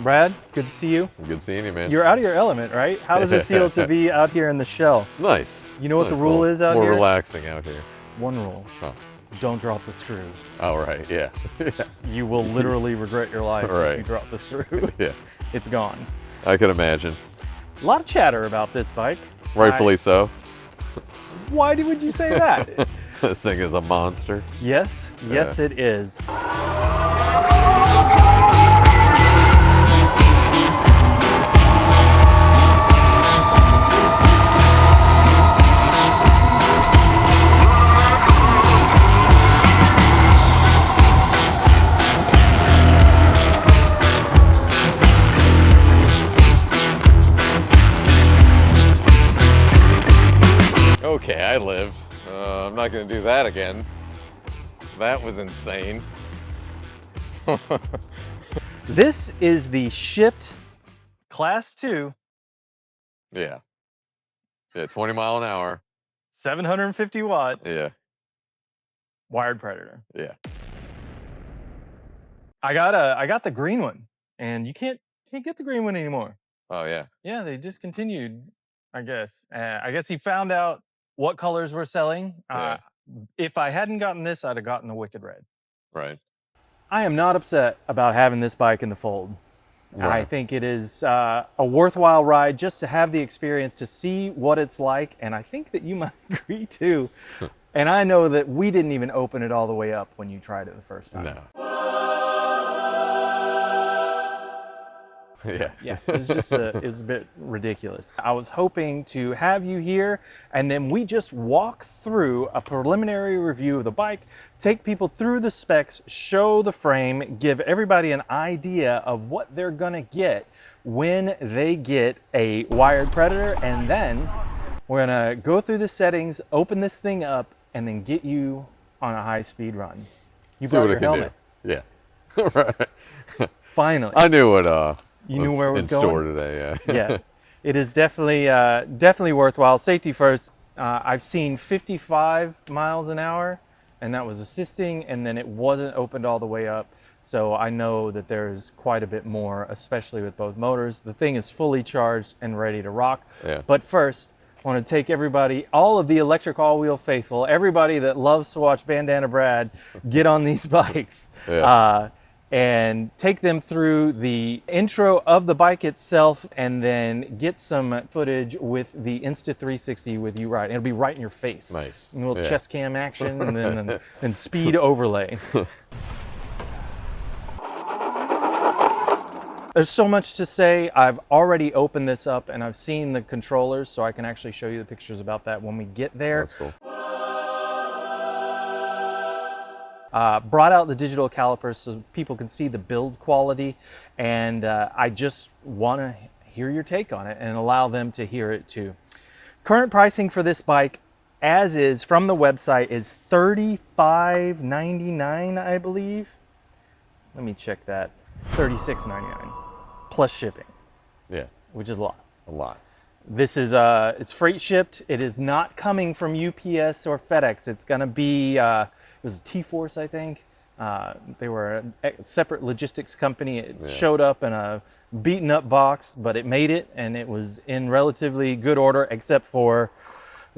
Brad, good to see you. Good seeing you, man. You're out of your element, right? How does it feel to be out here in the shell? It's nice. You know what the rule is out more here? More relaxing out here. One rule. Oh. Don't drop the screw. Oh, right, yeah. You will literally regret your life if you drop the screw. Yeah. It's gone. I can imagine. A lot of chatter about this bike. Rightfully so. Why would you say that? This thing is a monster. Yes, yes it is. Okay, I live. I'm not gonna do that again. That was insane. This is the shipped Class 2. Yeah. Yeah, 20 mile an hour. 750 watt. Yeah. Wired Predator. Yeah. I got the green one, and you can't get the green one anymore. Oh yeah. Yeah, they discontinued, I guess. I guess he found out what colors were selling. Yeah. If I hadn't gotten this, I'd have gotten the Wicked Red. Right. I am not upset about having this bike in the fold. Right. I think it is a worthwhile ride just to have the experience to see what it's like, and I think that you might agree too. And I know that we didn't even open it all the way up when you tried it the first time. No. Yeah. Yeah, it was just it was a bit ridiculous. I was hoping to have you here and then we just walk through a preliminary review of the bike, take people through the specs, show the frame, give everybody an idea of what they're gonna get when they get a Wired Predator, and then we're gonna go through the settings, open this thing up, and then get you on a high-speed run. You See brought what your it can helmet. do. Yeah. Right. Finally. I knew what You knew where it was in going? store today, yeah. Yeah, it is definitely worthwhile. Safety first. I've seen 55 miles an hour, and that was assisting, and then it wasn't opened all the way up. So I know that there's quite a bit more, especially with both motors. The thing is fully charged and ready to rock. Yeah. But first, I want to take everybody, all of the electric all-wheel faithful, everybody that loves to watch Bandana Brad, get on these bikes. Yeah. And take them through the intro of the bike itself, and then get some footage with the Insta360 with you riding. It'll be right in your face. Nice. A little Yeah. chest cam action, and then speed overlay. There's so much to say. I've already opened this up and I've seen the controllers, so I can actually show you the pictures about that when we get there. That's cool. Brought out the digital calipers so people can see the build quality, and I just want to hear your take on it and allow them to hear it too. Current pricing for this bike, as is from the website, is $35.99, I believe. Let me check that. $36.99 plus shipping. Yeah. Which is a lot. A lot. This is it's freight shipped. It is not coming from UPS or FedEx. It's gonna be it was T-Force, I think. They were a separate logistics company. It showed up in a beaten up box, but it made it, and it was in relatively good order, except for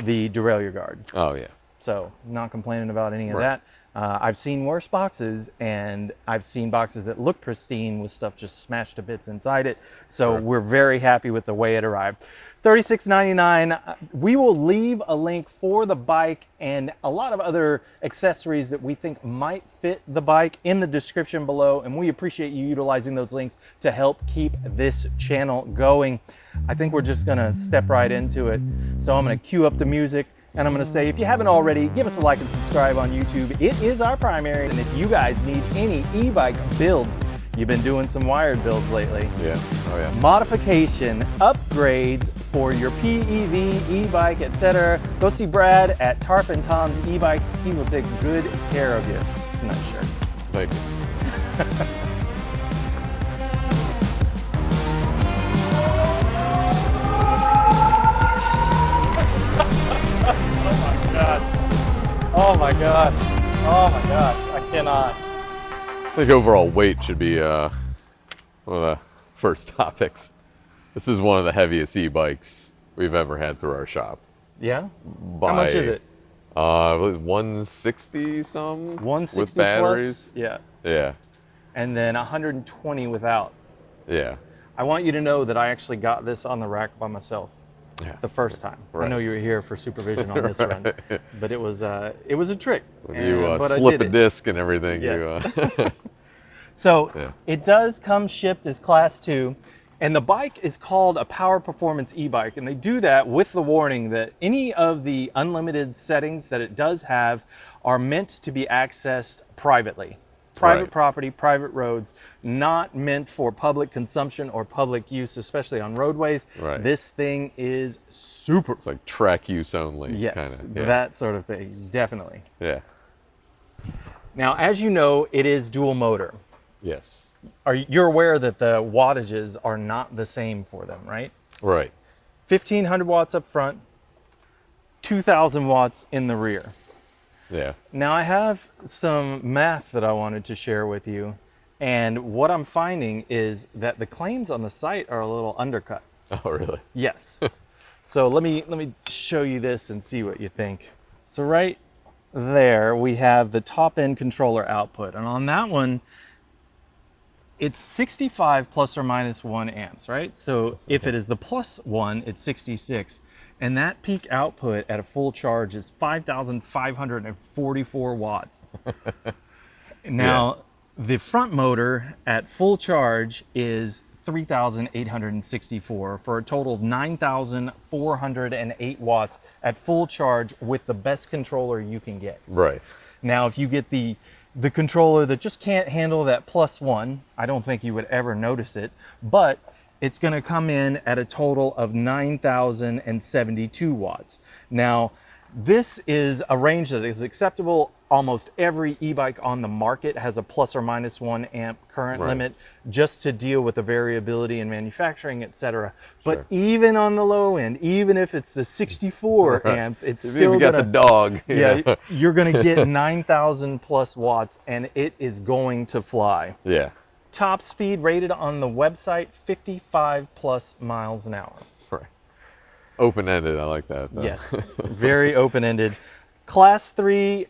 the derailleur guard. Oh yeah. So not complaining about any of that. I've seen worse boxes, and I've seen boxes that look pristine with stuff just smashed to bits inside it. So we're very happy with the way it arrived. $36.99. We will leave a link for the bike and a lot of other accessories that we think might fit the bike in the description below, and we appreciate you utilizing those links to help keep this channel going. I think we're just gonna step right into it. So I'm gonna cue up the music, and I'm gonna say, if you haven't already, give us a like and subscribe on YouTube. It is our primary, and if you guys need any e-bike builds, you've been doing some wired builds lately. Yeah. Oh yeah. Modification, upgrades for your PEV, e-bike, etc. Go see Brad at Tarp and Tom's E-Bikes. He will take good care of you. It's a nice shirt. Thank you. Oh my gosh. Oh my gosh. I cannot. I think overall weight should be one of the first topics. This is one of the heaviest e-bikes we've ever had through our shop. Yeah? How much is it? It was 160 some 160 with batteries. plus? Yeah. Yeah, And then 120 without. yeah, I want you to know that I actually got this on the rack by myself yeah. the first time. I Right. know you were here for supervision on this run, Right. but it was a trick. You but I slip did a it. disc and everything. Yes. You, So Yeah. it does come shipped as Class 2, and the bike is called a Power Performance e-bike, and they do that with the warning that any of the unlimited settings that it does have are meant to be accessed privately. Private Right. property, private roads, not meant for public consumption or public use, especially on roadways. Right. This thing is super. it's like track use only. Yes, kinda. Yeah. that sort of thing, definitely. Yeah. Now, as you know, it is dual motor. Yes. You're aware that the wattages are not the same for them, right? Right. 1,500 watts up front, 2,000 watts in the rear. Yeah. Now I have some math that I wanted to share with you, and what I'm finding is that the claims on the site are a little undercut. Oh, really? Yes. So let me show you this and see what you think. So right there we have the top end controller output, and on that one it's 65 plus or minus 1 amps, right? So if it is the plus 1, it's 66. And that peak output at a full charge is 5,544 watts. Now, the front motor at full charge is 3,864 for a total of 9,408 watts at full charge with the best controller you can get. Right. Now, if you get the controller that just can't handle that plus 1, I don't think you would ever notice it, but it's going to come in at a total of 9,072 watts. Now, this is a range that is acceptable. Almost every e-bike on the market has a plus or minus 1 amp current Right. limit just to deal with the variability in manufacturing, etc. But Sure. even on the low end, even if it's the 64 Right. amps, it's If still you got gonna, the dog. you yeah, know? you're going to get 9,000 plus watts, and it is going to fly. Yeah. Top speed rated on the website, 55 plus miles an hour. Right. Open-ended. I like that. though. Yes, very open-ended. Class 3,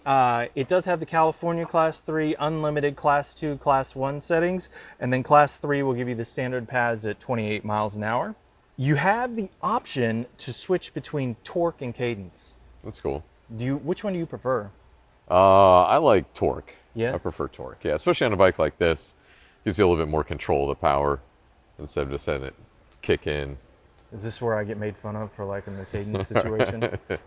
it does have the California Class 3, unlimited Class 2, Class 1 settings, and then Class 3 will give you the standard pads at 28 miles an hour. You have the option to switch between torque and cadence. That's cool. Which one do you prefer? I like torque. Yeah? I prefer torque. Yeah, especially on a bike like this. Gives you a little bit more control of the power instead of just letting it kick in. Is this where I get made fun of for liking the cadence situation?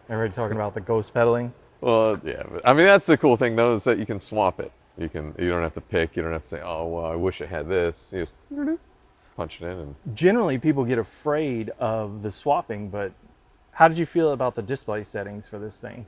Everybody talking about the ghost pedaling? Well, yeah. But, I mean, that's the cool thing, though, is that you can swap it. You don't have to pick. You don't have to say, oh, well, I wish I had this. You just punch it in. And Generally, people get afraid of the swapping, but how did you feel about the display settings for this thing?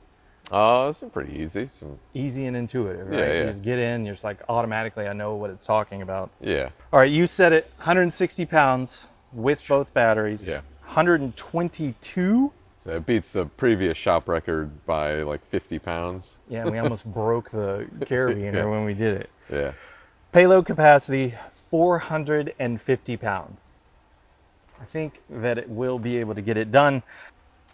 it's been pretty easy. Easy and intuitive, right? Yeah, yeah. You just get in, you're just like, automatically, I know what it's talking about. Yeah. All right, you set it 160 pounds with both batteries. Yeah. 122? So it beats the previous shop record by like 50 pounds. Yeah, we almost broke the carabiner Yeah. when we did it. Yeah. Payload capacity, 450 pounds. I think that it will be able to get it done.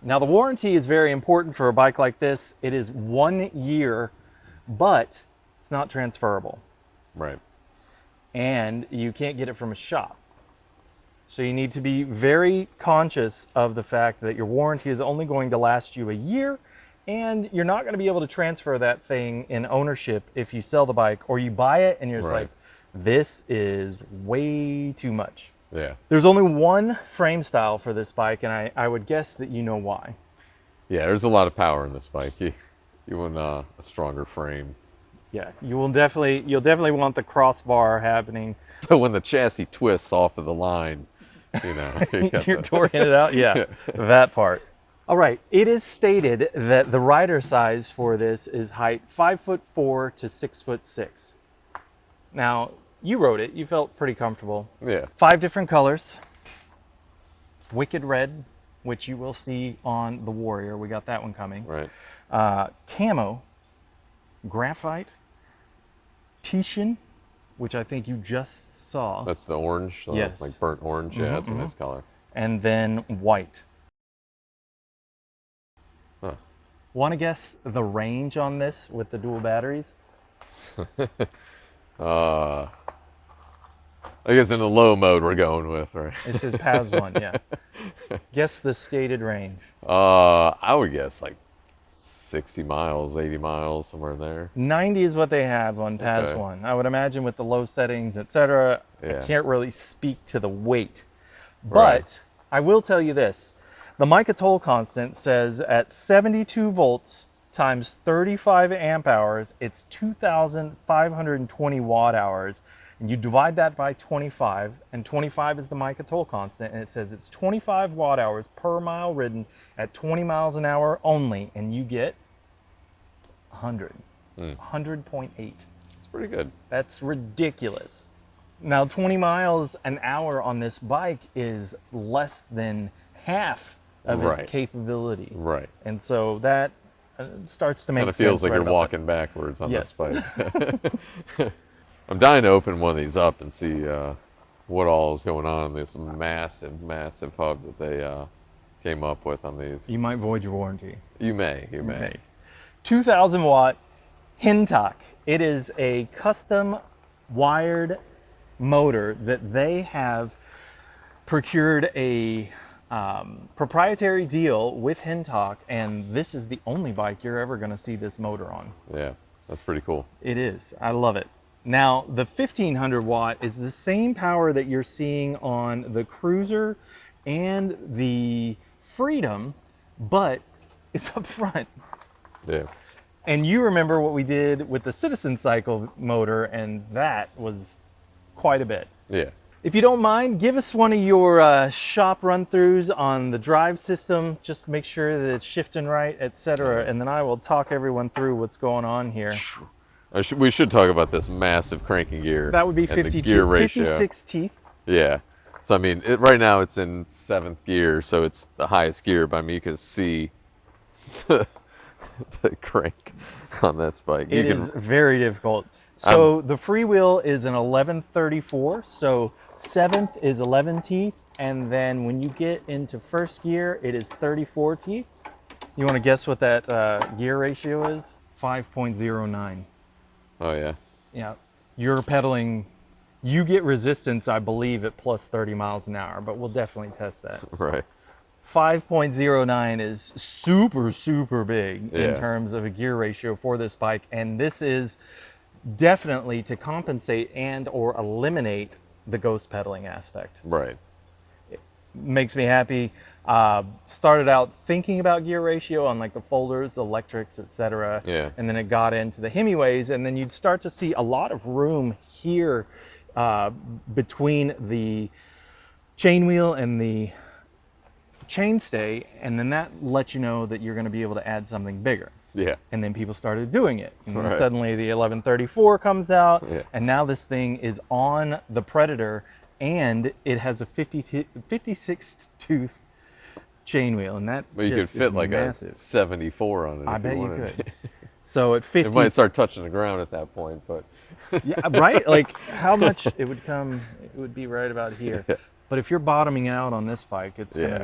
Now, the warranty is very important for a bike like this. It is 1 year, but it's not transferable. Right. And you can't get it from a shop. So you need to be very conscious of the fact that your warranty is only going to last you a year, and you're not going to be able to transfer that thing in ownership if you sell the bike or you buy it and you're just Right. like, this is way too much. Yeah. There's only one frame style for this bike, and I would guess that you know why. Yeah, there's a lot of power in this bike. You want a stronger frame. Yeah, you'll definitely want the crossbar happening. But when the chassis twists off of the line, you know, you got You're the- torquing it out. Yeah, that part. All right, it is stated that the rider size for this is height 5'4" to 6'6". Now, you rode it, you felt pretty comfortable. Yeah. 5 different colors. Wicked red, which you will see on the Warrior. We got that one coming. Right. Camo, graphite, Titian, which I think you just saw. That's the orange, Yes. like burnt orange. Yeah, it's a nice color. And then white. Huh. Want to guess the range on this with the dual batteries? I guess in the low mode we're going with, right? This is PAS 1, yeah. Guess the stated range. I would guess like 60 miles, 80 miles, somewhere in there. 90 is what they have on PAS Okay. 1. I would imagine with the low settings, etc. Yeah. I can't really speak to the weight. But Right. I will tell you this. The mica toll constant says at 72 volts times 35 amp hours, it's 2,520 watt hours. And you divide that by 25, and 25 is the mica toll constant, and it says it's 25 watt hours per mile ridden at 20 miles an hour only, and you get 100. 100.8. It's pretty good. That's ridiculous. Now, 20 miles an hour on this bike is less than half of Right. its capability. Right. And so that starts to make Kind of sense. feels like right you're about walking backwards on Yes. this bike. I'm dying to open one of these up and see what all is going on in this massive, massive hub that they came up with on these. that. You might void your warranty. You may. Okay. 2,000 watt Hintok. It is a custom wired motor that they have procured a proprietary deal with Hintok, and this is the only bike you're ever going to see this motor on. Yeah, that's pretty cool. It is. I love it. Now, the 1,500 watt is the same power that you're seeing on the Cruiser and the Freedom, but it's up front. Yeah. And you remember what we did with the Citizen Cycle motor, and that was quite a bit. Yeah. If you don't mind, give us one of your shop run-throughs on the drive system. Just make sure that it's shifting right, etc. And then I will talk everyone through what's going on here. We should talk about this massive cranking gear. That would be and the 52, gear ratio. 56 teeth. Yeah. So I mean, right now it's in 7th gear, so it's the highest gear. But I mean, you can see the crank on this bike. It is very difficult. So the freewheel is an 1134. So 7th is 11 teeth, and then when you get into 1st gear, it is 34 teeth. You want to guess what that gear ratio is? 5.09. Oh yeah. Yeah, you're pedaling. You get resistance, I believe, at plus 30 miles an hour, but we'll definitely test that. Right. 5.09 is super, super big in Yeah. terms of a gear ratio for this bike, and this is definitely to compensate and or eliminate the ghost pedaling aspect. Right. Makes me happy. Started out thinking about gear ratio on like the folders, electrics, etc. Yeah. And then it got into the Hemiways, and then you'd start to see a lot of room here between the chain wheel and the chainstay, and then that lets you know that you're going to be able to add something bigger. Yeah. And then people started doing it. And then Right. suddenly the 1134 comes out, Yeah. and now this thing is on the Predator, and it has a 56 tooth chain wheel, and that But you could just fit is like massive. a 74 on it. I if bet you wanted. could. So at 50, It might start touching the ground at that point, but yeah, right? Like how much it would come? It would be right about here. Yeah. But if you're bottoming out on this bike, it's Yeah.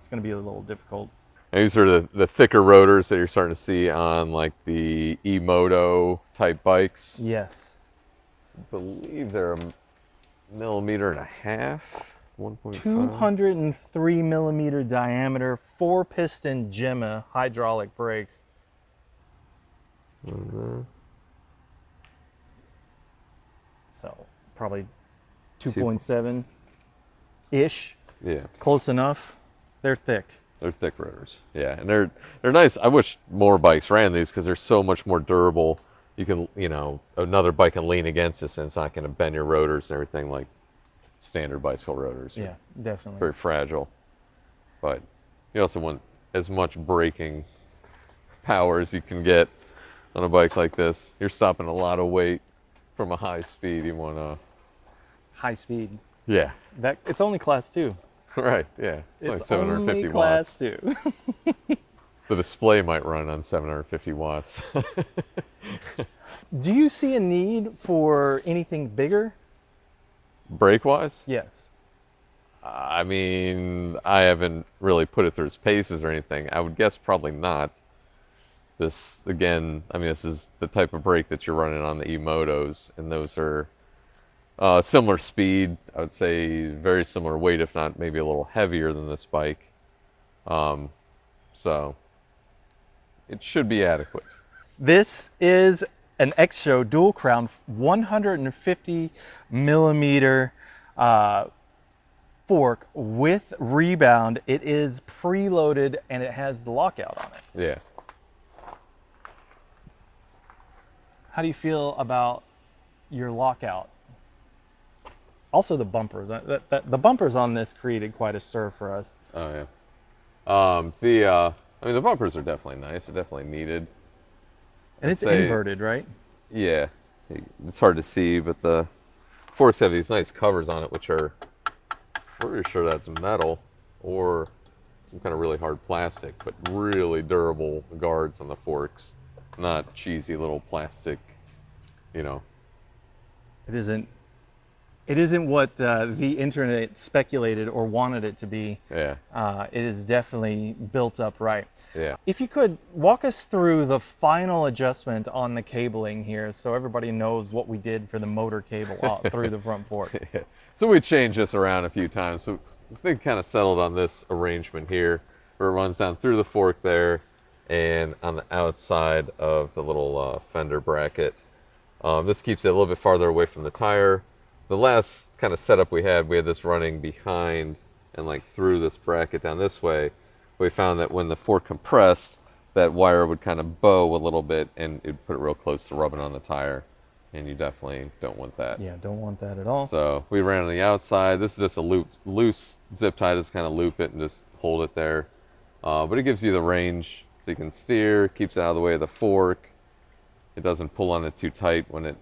gonna be a little difficult. and these are the thicker rotors that you're starting to see on like the E-Moto type bikes. Yes. I believe they're 1.5 millimeters, 1.5. 203 millimeter diameter, 4-piston Gemma hydraulic brakes. So probably 2.7 ish, Yeah, close enough. They're thick. they're thick rotors. Yeah, and they're nice. I wish more bikes ran these because they're so much more durable. You can, another bike can lean against this and it's not going to bend your rotors and everything like standard bicycle rotors. Yeah, definitely. Very fragile. But you also want as much braking power as you can get on a bike like this. You're stopping a lot of weight from a high speed. You want to, High speed. yeah, That it's only class 2. right, yeah. It's only 750 only watts. class 2. The display might run on 750 watts. Do you see a need for anything bigger? Brake wise, Yes. I mean, I haven't really put it through its paces or anything. I would guess probably not. This, again, I mean, this is the type of brake that you're running on the E-Motos, and those are similar speed. I would say very similar weight, if not maybe a little heavier than this bike. So it should be adequate. This is an X-Show dual crown 150 millimeter fork with rebound. It is preloaded and it has the lockout on it. Yeah. How do you feel about your lockout? Also the bumpers. The bumpers on this created quite a stir for us. Oh yeah. I mean, the bumpers are definitely nice. They're definitely needed. And it's inverted, right? Yeah. It's hard to see, but the forks have these nice covers on it, which are pretty sure that's metal or some kind of really hard plastic, but really durable guards on the forks. Not cheesy little plastic, you know. It isn't what the internet speculated or wanted it to be. Yeah. It is definitely built up right. Yeah. If you could walk us through the final adjustment on the cabling here so everybody knows what we did for the motor cable out through the front fork. Yeah. So we changed this around a few times. So we kind of settled on this arrangement here where it runs down through the fork there and on the outside of the little fender bracket. This keeps it a little bit farther away from the tire. The last kind of setup we had this running behind and like through this bracket down this way. We found that when the fork compressed, that wire would kind of bow a little bit and it'd put it real close to rubbing on the tire. And you definitely don't want that. Yeah, don't want that at all. So we ran on the outside. This is just a loose zip tie, just kind of loop it and just hold it there. But it gives you the range so you can steer, keeps it out of the way of the fork. It doesn't pull on it too tight when it,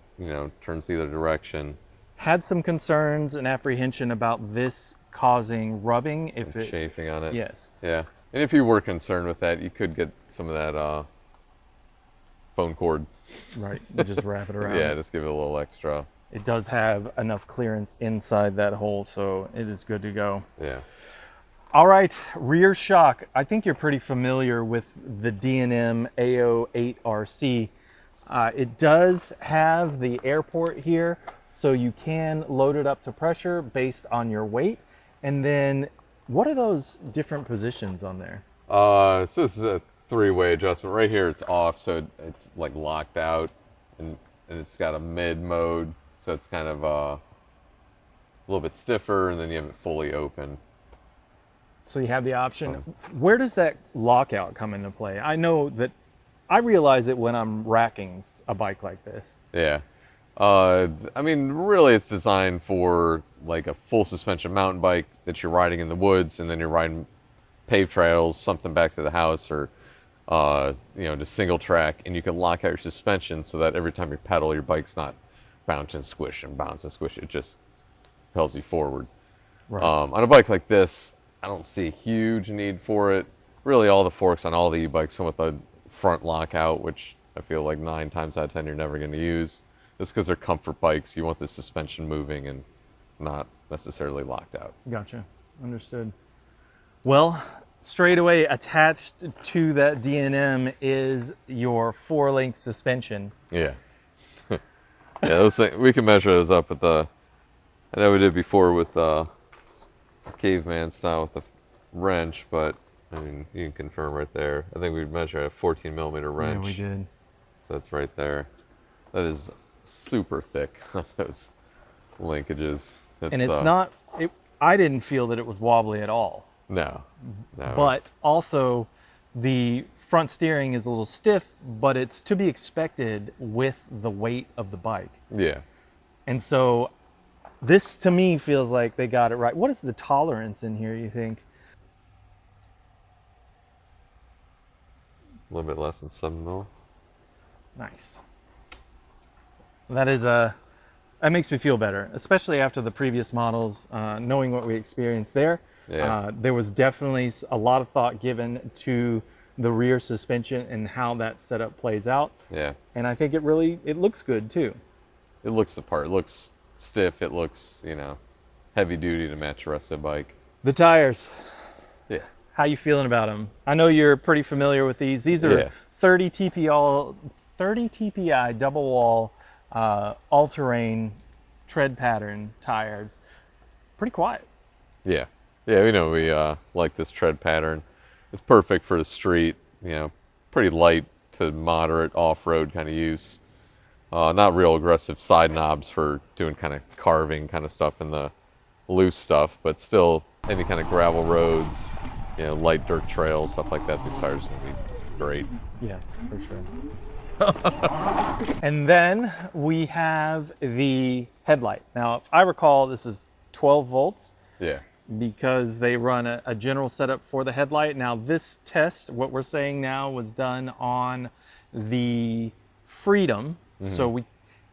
turns either direction. Had some concerns and apprehension about this causing rubbing if it chafing on it. Yes. Yeah. And if you were concerned with that, you could get some of that phone cord. Right. You just wrap it around. Yeah, just give it a little extra. It does have enough clearance inside that hole, so it is good to go. Yeah. All right, rear shock. I think you're pretty familiar with the D&M AO8RC. It does have the air port here, so you can load it up to pressure based on your weight. And then what are those different positions on there? So this is a three-way adjustment. Right here it's off, so it's like locked out, and it's got a mid mode, so it's kind of a little bit stiffer, and then you have it fully open. So you have the option. Where does that lockout come into play? I know that I realize it when I'm racking a bike like this. Yeah. I mean, really it's designed for like a full suspension mountain bike that you're riding in the woods and then you're riding paved trails, something back to the house, or just single track, and you can lock out your suspension so that every time you pedal, your bike's not bounce and squish and bounce and squish. It just propels you forward. Right. On a bike like this, I don't see a huge need for it. Really, all the forks on all the e-bikes come with a front lockout, which I feel like 9 times out of 10 you're never going to use. Just because they're comfort bikes, you want the suspension moving and not necessarily locked out. Gotcha. Understood. Well, straight away attached to that D&M is your 4-link suspension. Yeah. Yeah, those things, we can measure those up with I know we did before with caveman style with the wrench, but I mean, you can confirm right there. I think we'd measure a 14 millimeter wrench. Yeah, we did. So it's right there. That is super thick on those linkages. And it's not, I didn't feel that it was wobbly at all. No. But also the front steering is a little stiff, but it's to be expected with the weight of the bike. Yeah. And so this to me feels like they got it right. What is the tolerance in here, you think? A little bit less than 7 mil. Nice. That makes me feel better, especially after the previous models, knowing what we experienced there. Yeah. There was definitely a lot of thought given to the rear suspension and how that setup plays out. Yeah. And I think it looks good too. It looks the part. It looks stiff. It looks, heavy duty to match the rest of the bike. The tires, Yeah. how you feeling about them? I know you're pretty familiar with these. These are Yeah. 30 TPI double wall all-terrain tread pattern tires. Pretty quiet. Yeah. Yeah, we like this tread pattern. It's perfect for the street, pretty light to moderate off-road kind of use. Not real aggressive side knobs for doing kind of carving kind of stuff in the loose stuff, but still any kind of gravel roads, light dirt trails, stuff like that. These tires are going to be great. Yeah, for sure. And then we have the headlight. Now, if I recall, this is 12 volts Yeah. because they run a general setup for the headlight. Now, this test, what we're saying now, was done on the Freedom. So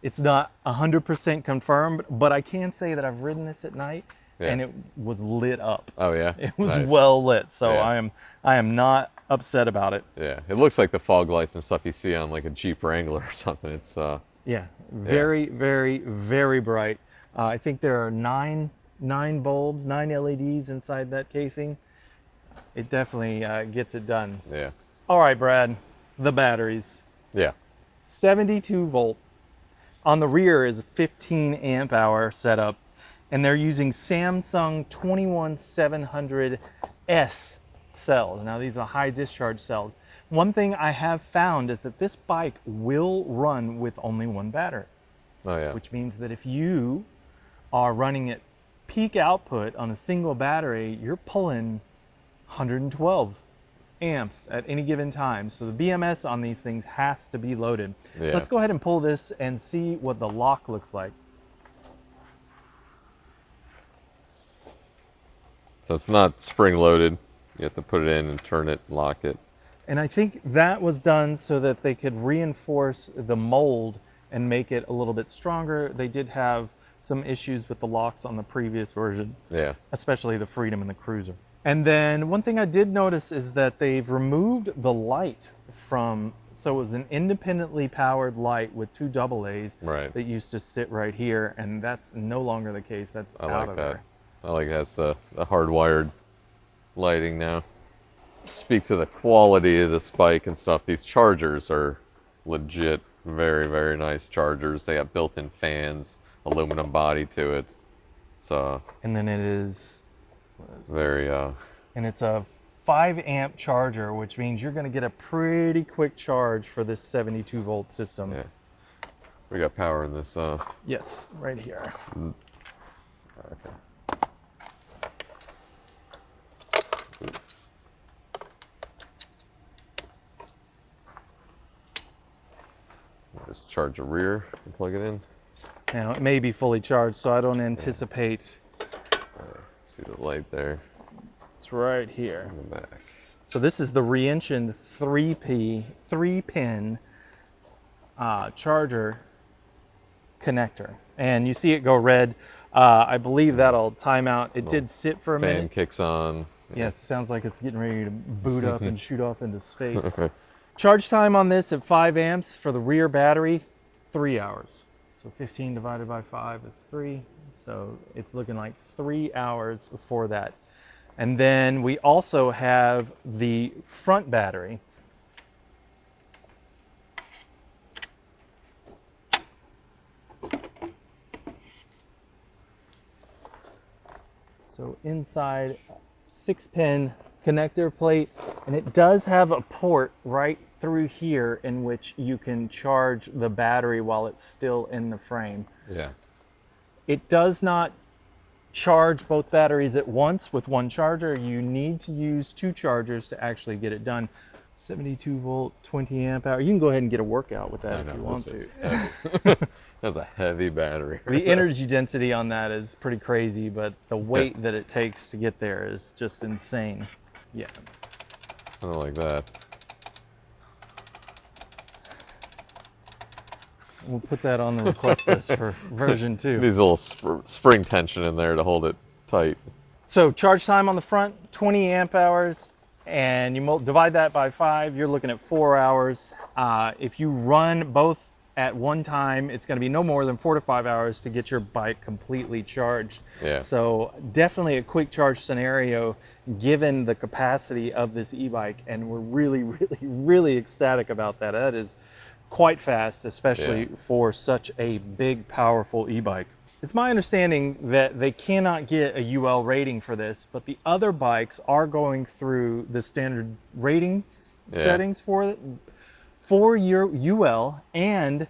it's not 100% confirmed, but I can say that I've ridden this at night and it was lit up. Oh, yeah? It was Nice. well lit, so Yeah. I am not upset about it. Yeah. It looks like the fog lights and stuff you see on like a Jeep Wrangler or something. It's, Yeah, very, very, very bright. I think there are nine bulbs, 9 LEDs inside that casing. It definitely gets it done. yeah. All right, Brad, the batteries. Yeah. 72 volt. On the rear is a 15 amp hour setup, and they're using Samsung 21700S cells. Now, these are high discharge cells. One thing I have found is that this bike will run with only one battery, Oh, yeah. which means that if you are running at peak output on a single battery, you're pulling 112 amps at any given time. So the BMS on these things has to be loaded. Yeah. Let's go ahead and pull this and see what the lock looks like. So it's not spring loaded. You have to put it in and turn it, lock it. And I think that was done so that they could reinforce the mold and make it a little bit stronger. They did have some issues with the locks on the previous version, Yeah. especially the Freedom and the Cruiser. And then one thing I did notice is that they've removed the light from, so it was an independently powered light with 2 AA's Right. that used to sit right here, and that's no longer the case. That's I out like of that. there. I like it has the hardwired lighting now. Speaks to the quality of this bike and stuff. These chargers are legit, very, very nice chargers. They have built-in fans, aluminum body to it. It's And then it is, very and it's a 5 amp charger, which means you're going to get a pretty quick charge for this 72 volt system. yeah. We got power in this. Yes, right here. Okay. Just charge the rear and plug it in. Now it may be fully charged, so I don't anticipate. See the light there It's right here. in the back. So this is the re-engined 3-pin charger connector, and you see it go red. I believe that'll time out. It did sit for a Fan minute. kicks on. Yes, it sounds like it's getting ready to boot up and shoot off into space. Charge time on this at 5 amps for the rear battery, 3 hours. So 15 divided by 5 is 3. So it's looking like 3 hours for that. And then we also have the front battery. So inside, 6-pin connector plate, and it does have a port right through here in which you can charge the battery while it's still in the frame. Yeah. It does not charge both batteries at once with one charger. You need to use 2 chargers to actually get it done. 72 volt, 20 amp hour. You can go ahead and get a workout with that I if you know, want this to. is heavy. That's a heavy battery. The energy density on that is pretty crazy, but the weight that it takes to get there is just insane. Yeah. I don't like that. We'll put that on the request list for version 2. Needs a little spring tension in there to hold it tight. So charge time on the front, 20 amp hours, and you divide that by 5, you're looking at 4 hours. If you run both at one time, it's going to be no more than 4 to 5 hours to get your bike completely charged. Yeah. So definitely a quick charge scenario given the capacity of this e-bike, and we're really ecstatic about that. That is quite fast, especially for such a big, powerful e-bike. It's my understanding that they cannot get a UL rating for this, but the other bikes are going through the standard ratings settings for your UL, and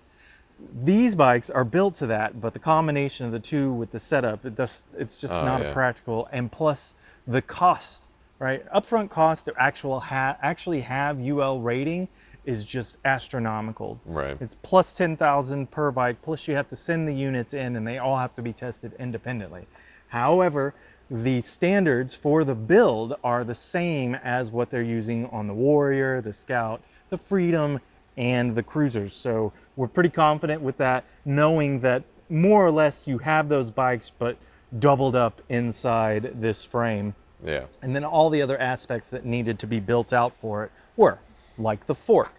these bikes are built to that, but the combination of the two with the setup, it's just not practical. And plus the cost, right? Upfront cost to actually have UL rating is just astronomical. Right. It's plus 10,000 per bike, plus you have to send the units in and they all have to be tested independently. However, the standards for the build are the same as what they're using on the Warrior, the Scout, the Freedom, and the Cruisers. So we're pretty confident with that, knowing that more or less you have those bikes, but doubled up inside this frame. Yeah. And then all the other aspects that needed to be built out for it were, like the fork,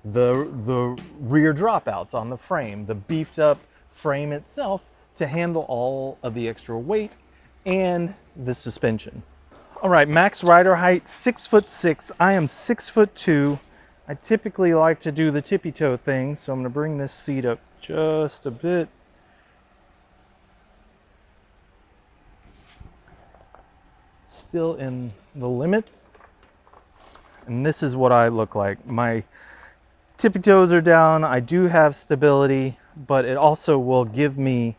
the rear dropouts on the frame, the beefed up frame itself to handle all of the extra weight, and the suspension. All right, max rider height, 6'6". I am 6'2". I typically like to do the tippy toe thing, so I'm gonna bring this seat up just a bit. Still in the limits. And this is what I look like. My tippy toes are down. I do have stability, but it also will give me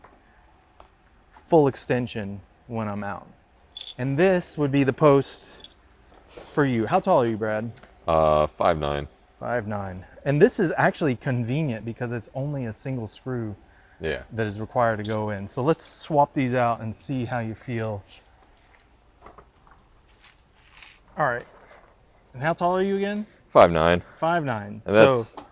full extension when I'm out. And this would be the post for you. How tall are you, Brad? 5'9". 5'9". And this is actually convenient because it's only a single screw that is required to go in. So let's swap these out and see how you feel. All right. And how tall are you again? 5'9". 5'9". And So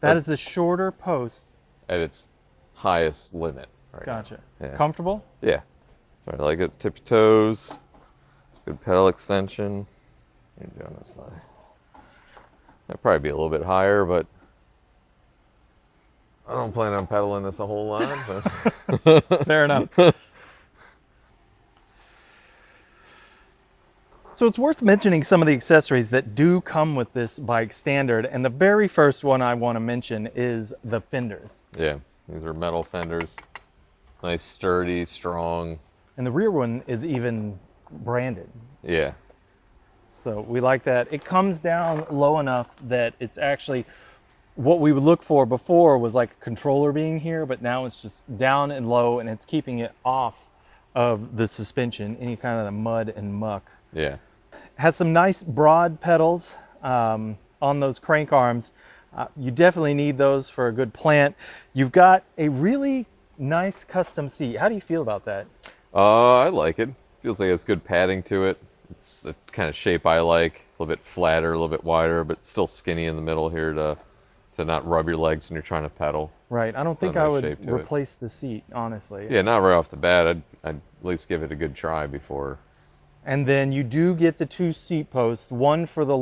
that is the shorter post at its highest limit right Gotcha. now. Yeah. Comfortable? Yeah. So I like it. Tippy toes. Good pedal extension. Let me do on this side. That'd probably be a little bit higher, but I don't plan on pedaling this a whole lot. But Fair enough. So it's worth mentioning some of the accessories that do come with this bike standard. And the very first one I want to mention is the fenders. Yeah, these are metal fenders. Nice, sturdy, strong. And the rear one is even branded. Yeah. So we like that. It comes down low enough that it's actually what we would look for before was like a controller being here, but now it's just down and low, and it's keeping it off of the suspension, any kind of the mud and muck. Yeah. Has some nice broad pedals on those crank arms. You definitely need those for a good plant. You've got a really nice custom seat. How do you feel about that? I like it. Feels like it's good padding to it. It's the kind of shape I like. A little bit flatter, a little bit wider, but still skinny in the middle here to not rub your legs when you're trying to pedal. Right. I don't think I would replace the seat, honestly. Yeah, not right off the bat. I'd at least give it a good try before. And then you do get the 2 seat posts, one for the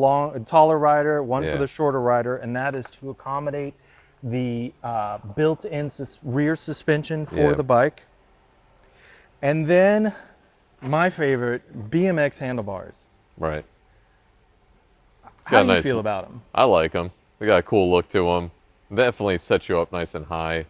taller rider, one for the shorter rider, and that is to accommodate the built-in rear suspension for the bike. And then my favorite, BMX handlebars. Right. How do you feel about them? I like them. They got a cool look to them. Definitely set you up nice and high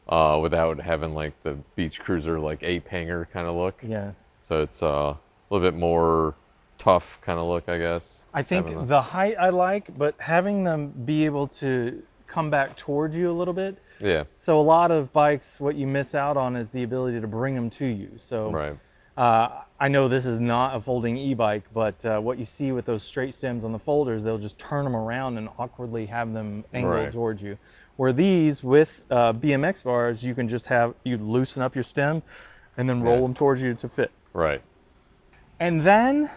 without having like the beach cruiser like ape hanger kind of look. Yeah. So it's a little bit more tough kind of look, I guess. I think the height I like, but having them be able to come back towards you a little bit. Yeah. So a lot of bikes, what you miss out on is the ability to bring them to you. So right. I know this is not a folding e-bike, but what you see with those straight stems on the folders, they'll just turn them around and awkwardly have them angled towards you. Where these, with BMX bars, you can just you loosen up your stem and then roll them towards you to fit. Right. And then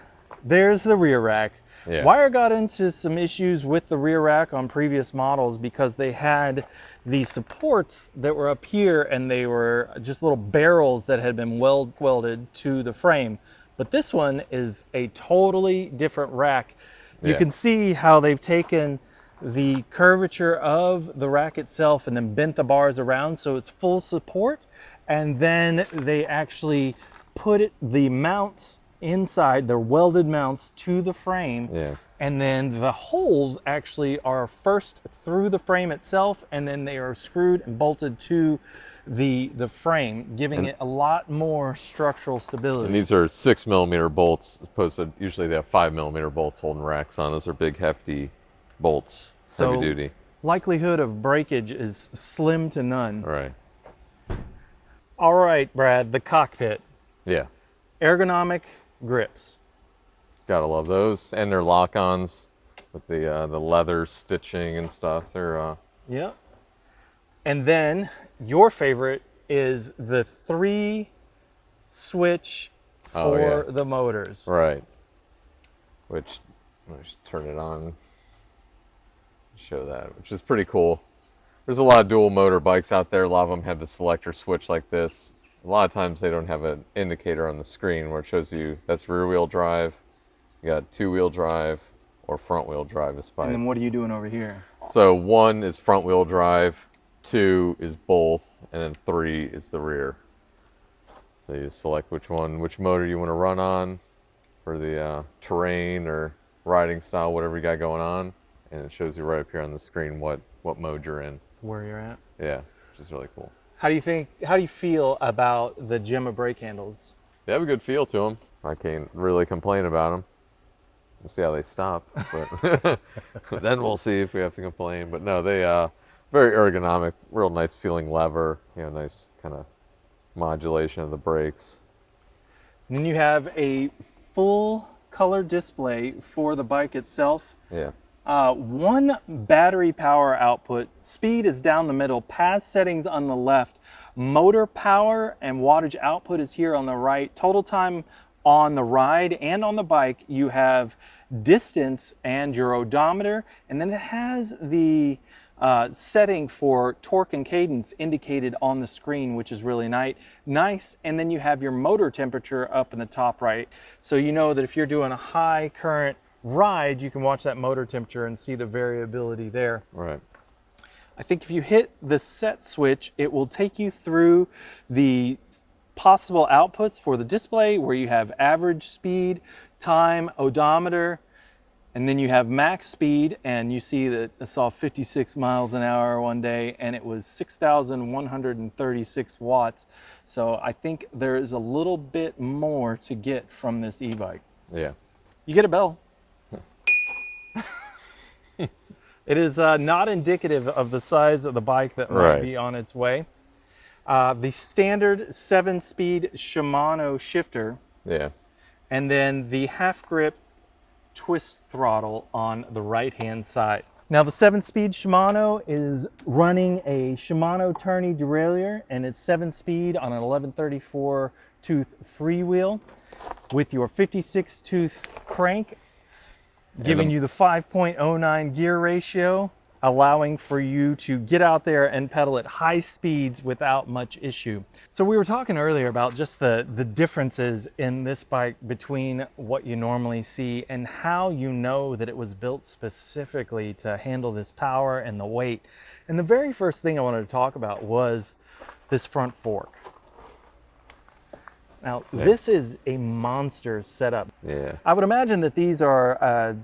there's the rear rack. Yeah. Wire got into some issues with the rear rack on previous models because they had the supports that were up here and they were just little barrels that had been welded to the frame. But this one is a totally different rack. You Yeah. can see how they've taken the curvature of the rack itself and then bent the bars around so it's full support. And then they actually put the mounts inside, they're welded mounts to the frame. Yeah. And then the holes actually are first through the frame itself, and then they are screwed and bolted to the frame, giving it a lot more structural stability. And these are 6mm bolts, as opposed to usually they have 5mm bolts holding racks on. Those are big, hefty bolts, So heavy duty. likelihood of breakage is slim to none. Right. All right, Brad, the cockpit. Yeah. Ergonomic grips. Gotta love those, and their lock-ons with the leather stitching and stuff. They're Yep. And then your favorite is the 3-switch for Oh, yeah. the motors. right. Which, let me just turn it on. Show that, which is pretty cool. There's a lot of dual motor bikes out there. A lot of them have the selector switch like this. A lot of times they don't have an indicator on the screen where it shows you that's rear wheel drive, you got 2-wheel drive, or front wheel drive this bike. And then what are you doing over here? So 1 is front wheel drive, 2 is both, and then 3 is the rear. So you select which motor you want to run on for the terrain or riding style, whatever you got going on, and it shows you right up here on the screen what mode you're in. Where you're at. Yeah, which is really cool. How do you feel about the Gemma brake handles? They have a good feel to them. I can't really complain about them. We'll see how they stop, but then we'll see if we have to complain. But no, they very ergonomic, real nice feeling lever. Nice kind of modulation of the brakes. And then you have a full color display for the bike itself. Yeah. 1 battery power output. Speed is down the middle. Pass settings on the left. Motor power and wattage output is here on the right. Total time on the ride and on the bike. You have distance and your odometer, and then it has the setting for torque and cadence indicated on the screen, which is really nice. And then you have your motor temperature up in the top right, so you know that if you're doing a high current ride, you can watch that motor temperature and see the variability there. Right. I think if you hit the set switch, it will take you through the possible outputs for the display, where you have average speed, time, odometer, and then you have max speed. And you see that I saw 56 miles an hour one day, and it was 6,136 watts. So I think there is a little bit more to get from this e-bike. Yeah. You get a bell. It is not indicative of the size of the bike that might be on its way. The standard 7-speed Shimano shifter. Yeah. And then the half grip twist throttle on the right-hand side. Now the 7-speed Shimano is running a Shimano tourney derailleur, and it's 7-speed on an 1134 tooth freewheel with your 56 tooth crank, giving you the 5.09 gear ratio, allowing for you to get out there and pedal at high speeds without much issue. So we were talking earlier about just the differences in this bike between what you normally see and how you know that it was built specifically to handle this power and the weight. And the very first thing I wanted to talk about was this front fork. Now, this is a monster setup. Yeah. I would imagine that these are,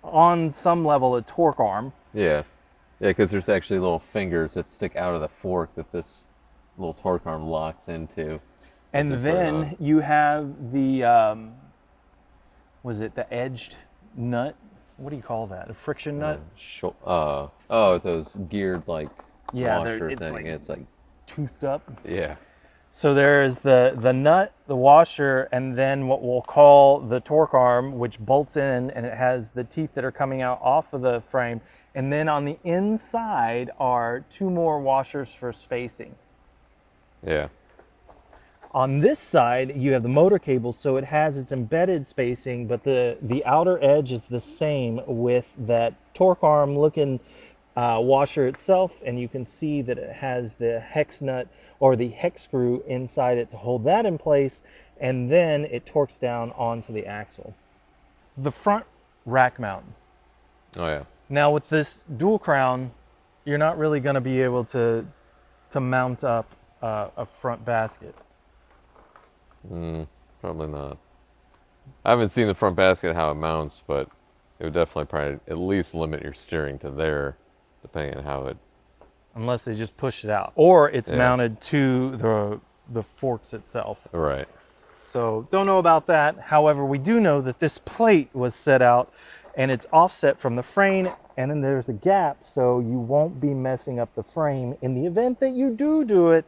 on some level a torque arm. Yeah. Yeah, because there's actually little fingers that stick out of the fork that this little torque arm locks into. And then you have the, was it the edged nut? What do you call that? A friction nut? Those geared washer it's thing. like It's like toothed up. Yeah. So there's the nut, the washer, and then what we'll call the torque arm, which bolts in, and it has the teeth that are coming out off of the frame. And then on the inside are 2 more washers for spacing. Yeah. On this side, you have the motor cable, so it has its embedded spacing, but the outer edge is the same with that torque arm looking washer itself, and you can see that it has the hex nut or the hex screw inside it to hold that in place. and then it torques down onto the axle. The front rack mount. Oh yeah. Now with this dual crown, you're not really going to be able to mount up a front basket. Probably not. I haven't seen the front basket how it mounts, but it would definitely probably at least limit your steering to there, depending on how it. Unless they just push it out, or it's Yeah. mounted to the forks itself. Right. So don't know about that. However, we do know that this plate was set out and it's offset from the frame, and then there's a gap so you won't be messing up the frame in the event that you do it.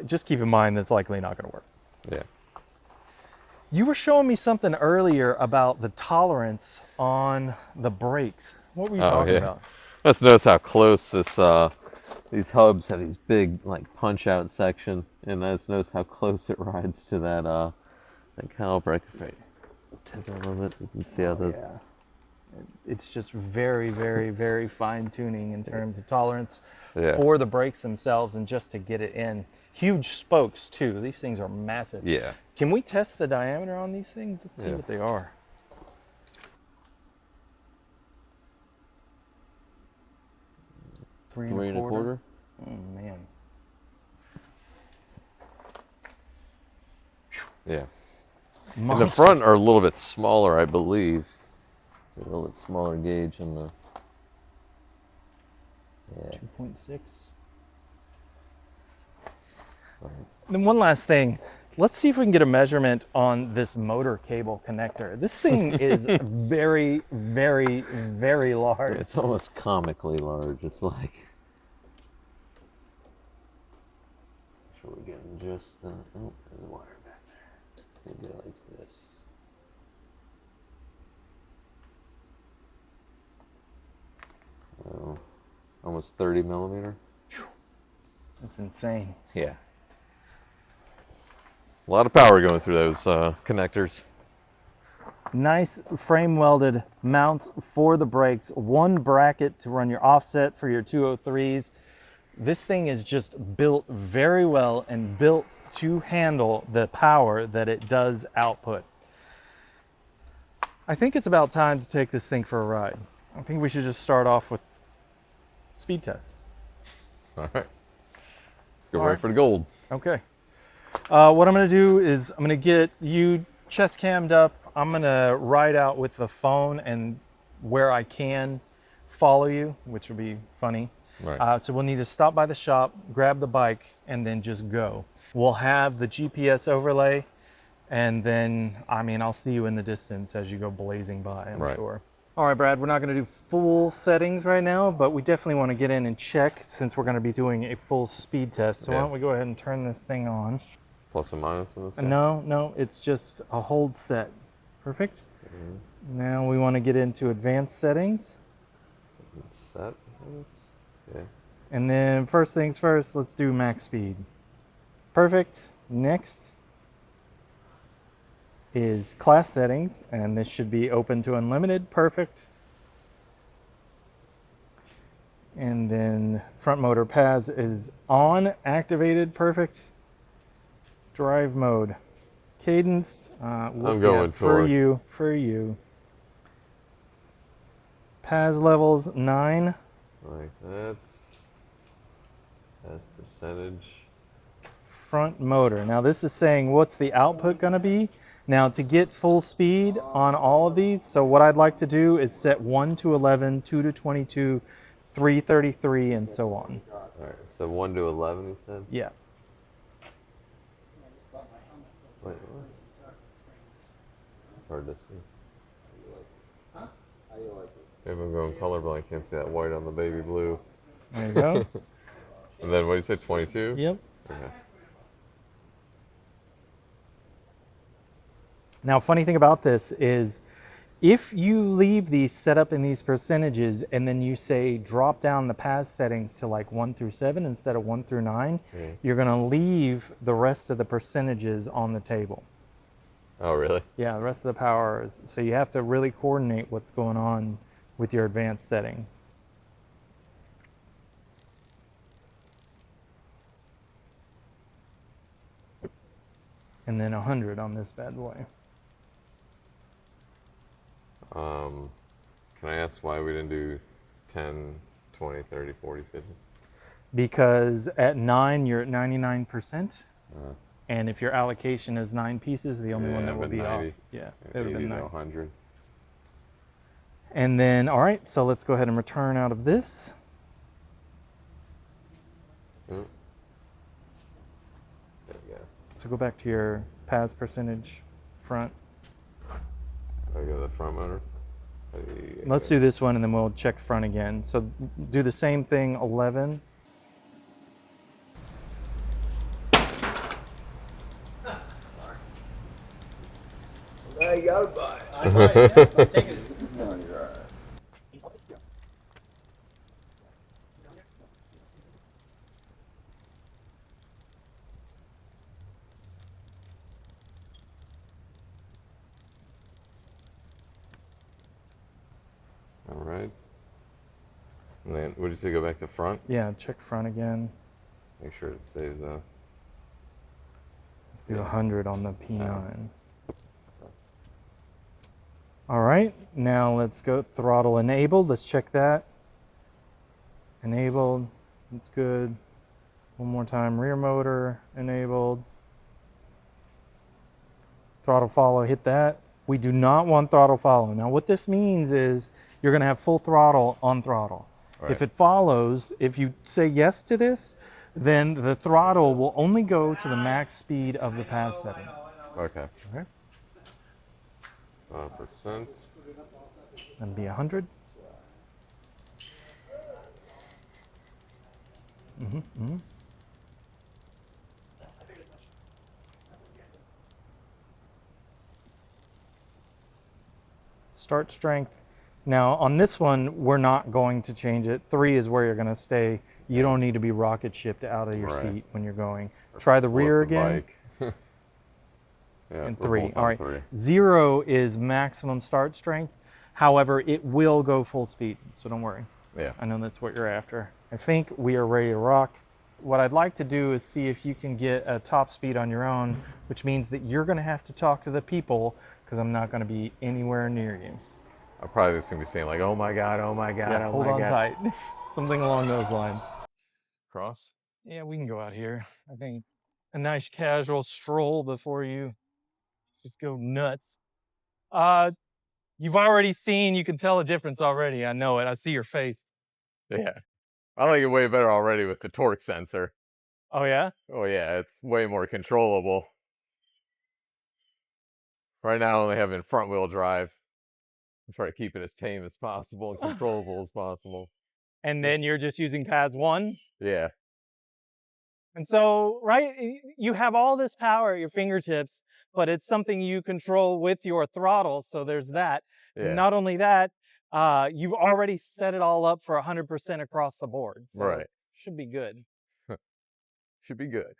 Just keep in mind that's likely not going to work. Yeah. You were showing me something earlier about the tolerance on the brakes. What were you talking about? Let's notice how close this these hubs have these big like punch out section, and let's notice how close it rides to that caliper. Right. Tip a little bit. You can see how those. Yeah. It's just very, very, very fine tuning in terms of tolerance for the brakes themselves and just to get it in. Huge spokes too. These things are massive. Yeah. Can we test the diameter on these things? Let's see what they are. 3 1/4. Oh man. Yeah. And the front are a little bit smaller, I believe. A little bit smaller gauge on the. Yeah. 2.6. Then one last thing. Let's see if we can get a measurement on this motor cable connector. This thing is very, very, very large. It's almost comically large. It's like. Sure, we're getting just the. Oh, there's wire back there. So do it like this. Oh, almost 30 millimeter. That's insane. Yeah. A lot of power going through those connectors. Nice frame welded mounts for the brakes. One bracket to run your offset for your 203s. This thing is just built very well and built to handle the power that it does output. I think it's about time to take this thing for a ride. I think we should just start off with speed test. All right. Let's go right for the gold. Okay. What I'm going to do is I'm going to get you chest cammed up. I'm going to ride out with the phone and where I can follow you, which will be funny. Right. So we'll need to stop by the shop, grab the bike, and then just go. We'll have the GPS overlay, and then, I mean, I'll see you in the distance as you go blazing by, I'm sure. All right, Brad, we're not going to do full settings right now, but we definitely want to get in and check since we're going to be doing a full speed test. So why don't we go ahead and turn this thing on. Plus and minus in this guy? No, it's just a hold set. Perfect. Mm-hmm. Now we want to get into advanced settings. Set. Yeah. And then first things first, let's do max speed. Perfect. Next is class settings, and this should be open to unlimited. Perfect. And then front motor PAS is on, activated. Perfect. Drive mode. Cadence. I'm going for you. PAS levels 9. Like that. That's percentage. Front motor. Now this is saying what's the output going to be. Now to get full speed on all of these, so what I'd like to do is set 1 to 11, 2 to 22, 3 33, and so on. All right, so 1 to 11 you said? Yeah. Wait, what? It's hard to see. Maybe I'm going colorblind, can't see that white on the baby blue. There you go. And then what do you say, 22? Yep. Okay. Now, funny thing about this is if you leave these set up in these percentages and then you say drop down the PAS settings to like 1 through 7 instead of 1 through 9, you're going to leave the rest of the percentages on the table. Oh, really? Yeah, the rest of the power is, so you have to really coordinate what's going on with your advanced settings. and then 100 on this bad boy. Can I ask why we didn't do 10, 20, 30, 40, 50? Because at 9, you're at 99%. Uh, And if your allocation is 9 pieces, the only one that will but be 90, off. Yeah, it would have 80 been to 9. 100. And then, all right, so let's go ahead and return out of this. Oh. There we go. So go back to your PAS percentage front. I go to the front motor. Let's do this one and then we'll check front again. So do the same thing, 11. There you go, bud. Take it. No, you're all right. All right. And then, what did you say? Go back to front. Yeah, check front again. Make sure it stays up. Let's do 100 on the P9. All right, now let's go throttle enabled. Let's check that. Enabled, that's good. One more time, rear motor enabled. Throttle follow, hit that. We do not want throttle follow. Now what this means is you're gonna have full throttle on throttle. Right. If it follows, if you say yes to this, then the throttle will only go to the max speed of the PAS setting. Okay. Okay. 5%. That'd be 100. Start strength. Now on this one, we're not going to change it. 3 is where you're gonna stay. You don't need to be rocket shipped out of your Right. seat when you're going. Try the rear again. Bike. Yeah, And we're 3. both All on right. 3. 0 is maximum start strength. However, it will go full speed, so don't worry. Yeah. I know that's what you're after. I think we are ready to rock. What I'd like to do is see if you can get a top speed on your own, which means that you're going to have to talk to the people because I'm not going to be anywhere near you. I'm probably just gonna be saying like, "Oh my god, oh my god, Yeah, oh hold my on god." tight. Something along those lines. Cross. Yeah, we can go out here. I think a nice casual stroll before you just go nuts. You've already seen, you can tell a difference already. I know it. I see your face. Yeah. I like it way better already with the torque sensor. Oh, yeah? Oh yeah, it's way more controllable. Right now, I only have it in front wheel drive. I try to keep it as tame as possible and controllable as possible. And then you're just using PAS 1? Yeah. And so, right, you have all this power at your fingertips, but it's something you control with your throttle. So there's that. Yeah. Not only that, you've already set it all up for 100% across the board. So Right. should be good. Should be good.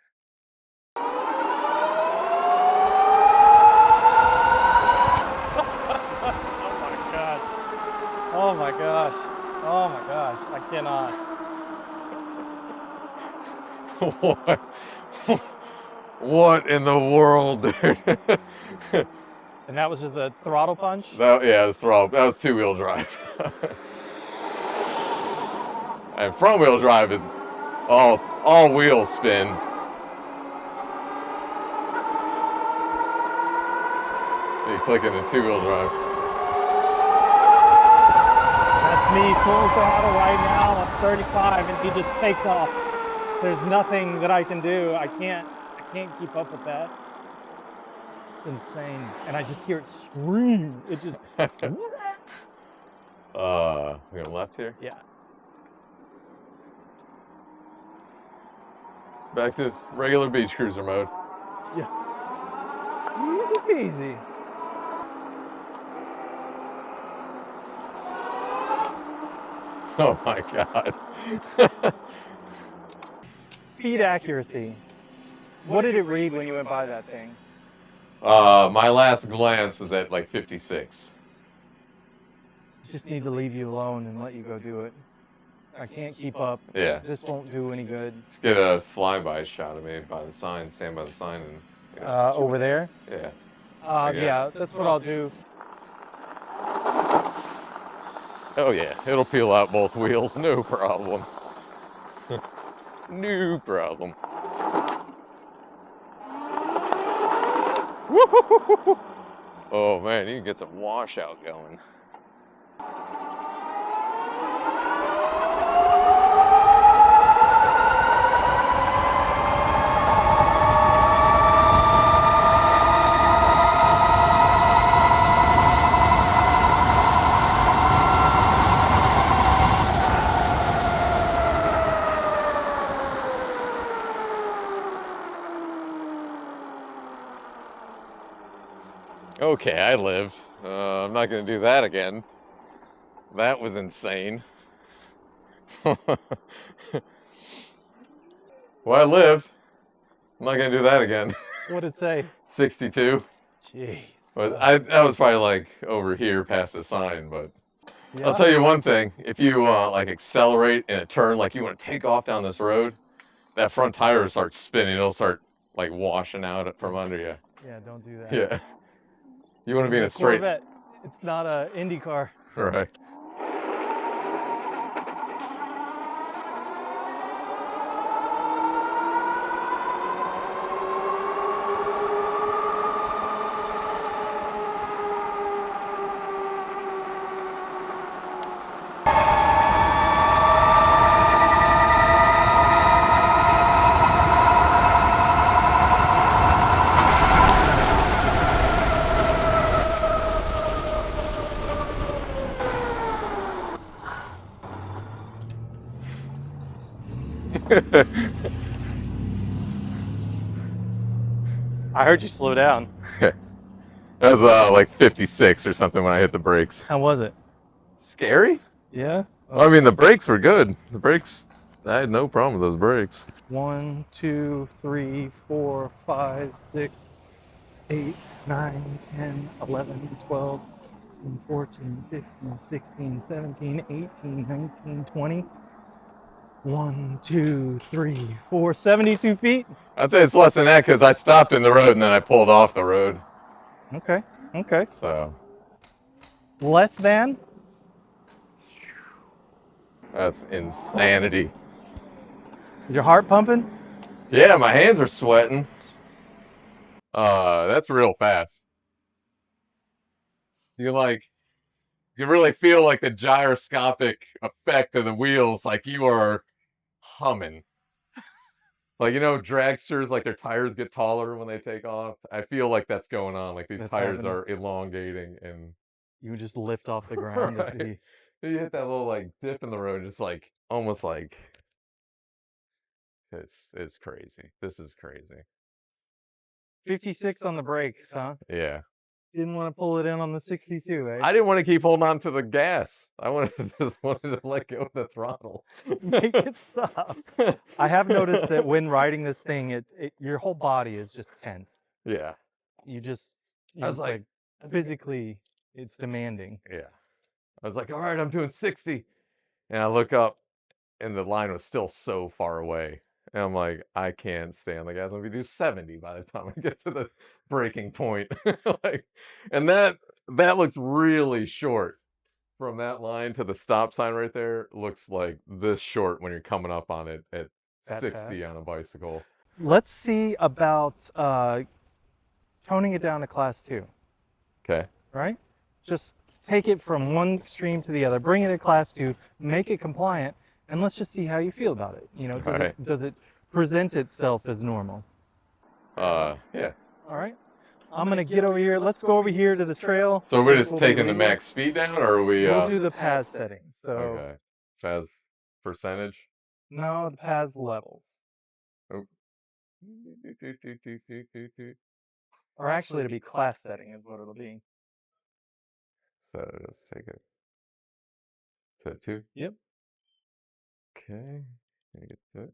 Oh my gosh. Oh my gosh. Oh my gosh. I cannot. What? What in the world, dude? And that was just a throttle punch? Yeah, it was throttle. That was two-wheel drive. And front-wheel drive is all wheel spin. You click into two-wheel drive. That's me full throttle right now at 35 and he just takes off. There's nothing that I can do. I can't keep up with that. It's insane. And I just hear it scream. It just We go left here. yeah. Back to regular beach cruiser mode. Yeah. Easy peasy. Oh my god. Speed accuracy. What did it read when you went by that thing? My last glance was at like 56. Just need to leave you alone and let you go do it. I can't keep up. Yeah. This won't do any good. Let's get a flyby shot of me by the sign, stand by the sign, and over there. Yeah. I guess. Yeah, that's what I'll do. Oh yeah, it'll peel out both wheels, no problem. No problem. Woo-hoo-hoo-hoo-hoo. Oh man, you can get some washout going. Okay, I lived. I'm not going to do that again. That was insane. Well, I lived. I'm not going to do that again. What'd it say? 62. Jeez. But that was probably like over here past the sign, but Yeah. I'll tell you one thing. If you like accelerate in a turn, like you want to take off down this road, that front tire will start spinning. It'll start like washing out from under you. Yeah, don't do that. Yeah. You want to be in a It's straight. Corvette. It's not a Indy car. Right. I heard you slow down. That was like 56 or something when I hit the brakes. How was it? Scary? Yeah. Well, I mean, the brakes were good. The brakes, I had no problem with those brakes. 1, 2, 3, 4, 5, 6, 8, 9, 10, 11, 12, 14, 15, 16, 17, 18, 19, 20. 1, 2, 3, 4, 72 feet. I'd say it's less than that because I stopped in the road and then I pulled off the road. Okay. Okay. So Less than? that's insanity. Is your heart pumping? Yeah, my hands are sweating. That's real fast. You really feel like the gyroscopic effect of the wheels, like you are humming. Like, you know, dragsters, like their tires get taller when they take off. I feel like that's going on. Like these That's tires happening. are elongating and You just lift off the ground. right. You hit that little like dip in the road, just like almost like it's crazy. This is crazy. 56 on the brakes, huh? Yeah. Didn't want to pull it in on the 62, eh? I didn't want to keep holding on to the gas. I just wanted to let go of the throttle. Make it stop. I have noticed that when riding this thing, your whole body is just tense. Yeah. You just, I was it's like, physically, it's demanding. yeah. I was like, all right, I'm doing 60. And I look up and the line was still so far away. And I'm like, I can't stand the gas. I'm gonna do 70 by the time I get to the breaking point. Like, and that looks really short. From that line to the stop sign right there looks like this short when you're coming up on it at That 60 fast. on a bicycle. Let's see about toning it down to class 2, Okay. right? Just take it from one extreme to the other, bring it to class 2, make it compliant, and let's just see how you feel about it. You know, does it present itself as normal? Yeah. All right. I'm gonna get over here. Let's go over here to the trail. So we're just We'll be taking the legal. max speed down, or are we? We'll do the PAS settings. So Okay. As percentage. no, the PAS levels. Oh. Or actually, it'll be class setting is what it'll be. So let's take it to 2. Yep. Okay. Get that.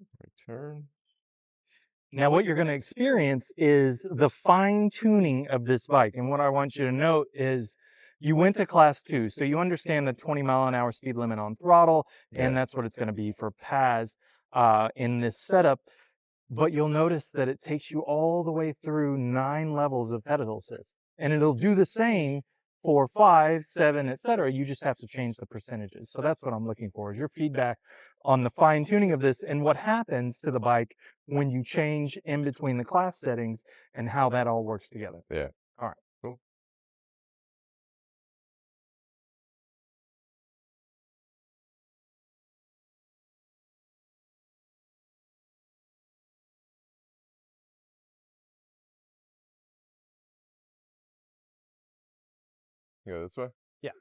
Return. Now, what you're going to experience is the fine tuning of this bike. And what I want you to note is you went to class 2, so you understand the 20-mile-an-hour speed limit on throttle, and that's what it's going to be for PAS in this setup. but you'll notice that it takes you all the way through 9 levels of pedal assist. And it'll do the same for 5, 7, etc. You just have to change the percentages. So that's what I'm looking for, is your feedback on the fine tuning of this and what happens to the bike when you change in between the class settings and how that all works together. Yeah. All right. Cool. You go this way? Yeah.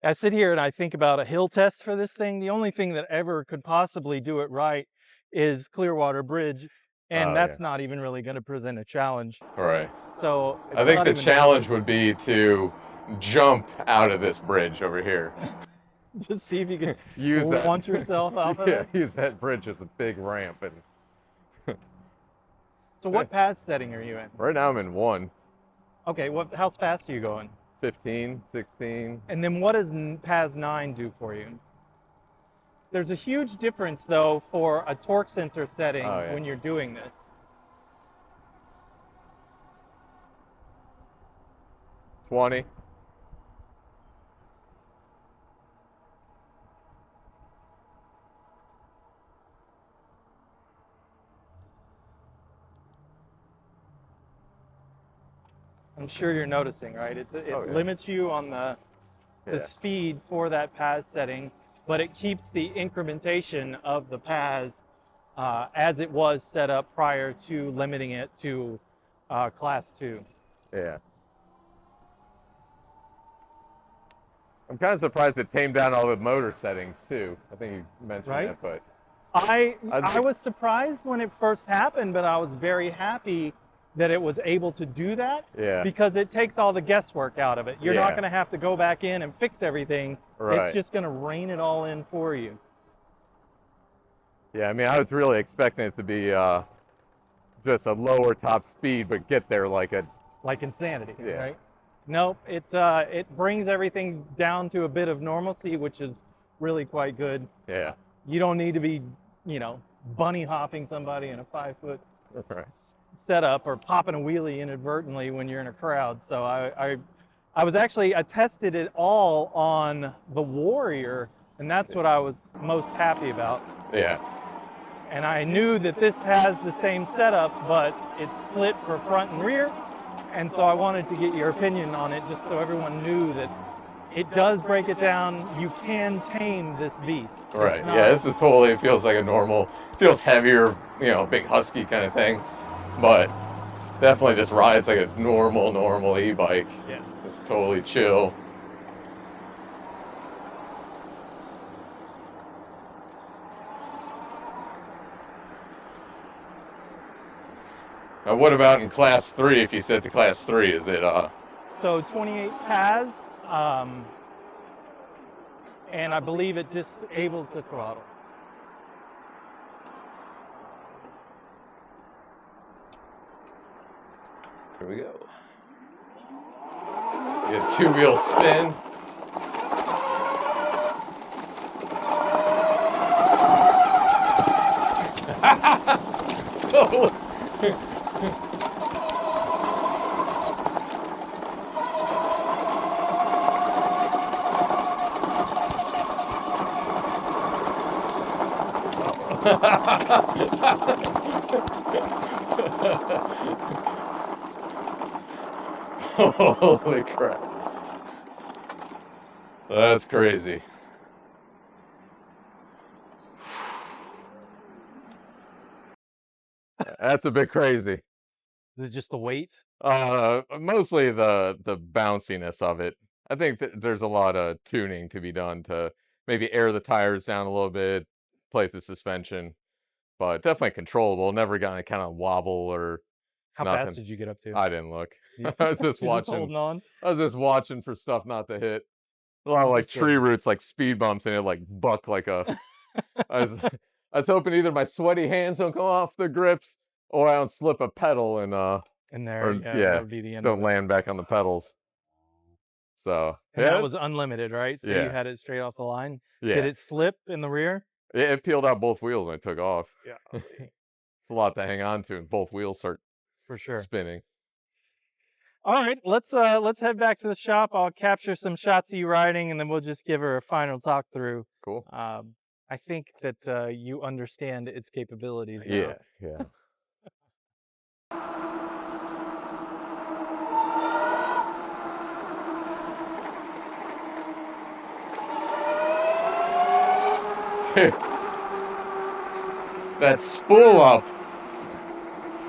I sit here and I think about a hill test for this thing. The only thing that ever could possibly do it right is Clearwater Bridge, and Oh, that's yeah. not even really going to present a challenge. Right. So I it's think not the even challenge would be to jump out of this bridge over here. just see if you can Use that. launch yourself off of Yeah, it. use that bridge as a big ramp. And So what pass setting are you in? right now I'm in 1, Okay, how fast are you going? 15, 16. And then what does PAS 9 do for you? There's a huge difference though for a torque sensor setting Oh, yeah. when you're doing this. 20. I'm sure you're noticing, right? It Oh, yeah. limits you on the Yeah. speed for that PAS setting, but it keeps the incrementation of the PAS as it was set up prior to limiting it to class 2. Yeah. I'm kind of surprised it tamed down all the motor settings too. I think you mentioned Right? that, but I was surprised when it first happened, but I was very happy that it was able to do that, Yeah. because it takes all the guesswork out of it. You're not Yeah. going to have to go back in and fix everything. Right. It's just going to rein it all in for you. yeah, I mean, I was really expecting it to be just a lower top speed, but get there like a Like insanity, Yeah. right? Nope, it brings everything down to a bit of normalcy, which is really quite good. yeah. You don't need to be, bunny hopping somebody in a 5-foot Right. setup or popping a wheelie inadvertently when you're in a crowd. So I tested it all on the Warrior, and that's what I was most happy about. Yeah. And I knew that this has the same setup, but it's split for front and rear. And so I wanted to get your opinion on it, just so everyone knew that it does break it down. You can tame this beast. It's Right. not- Yeah, this is totally, it feels like a normal, feels heavier, big husky kind of thing, but definitely just rides like a normal e-bike. Yeah. It's totally chill. Now, what about in class 3? If you set to class 3, is it So 28 PAS, and I believe it disables the throttle. Here we go. You get 2-wheel spin. Holy crap. That's crazy. That's a bit crazy. Is it just the weight? Mostly the bounciness of it. I think that there's a lot of tuning to be done to maybe air the tires down a little bit, play with the suspension, but definitely controllable. Never gonna kind of wobble or How nothing. fast did you get up to? I didn't look. I was just You're just watching. holding on. I was just watching for stuff not to hit. A lot of like Interesting. tree roots, like speed bumps, and it like buck like a. I was, I was hoping either my sweaty hands don't come off the grips, or I don't slip a pedal and And there, or that would be the end don't of it. land back on the pedals. So And yeah, that was unlimited, right? So you Yeah. had it straight off the line. Yeah. Did it slip in the rear? It peeled out both wheels and I took off. Yeah, It's a lot to hang on to, and both wheels start for sure. spinning. All right, let's head back to the shop. I'll capture some shots of you riding, and then we'll just give her a final talk through. Cool. I think that you understand its capabilities now. Yeah, yeah. That spool up.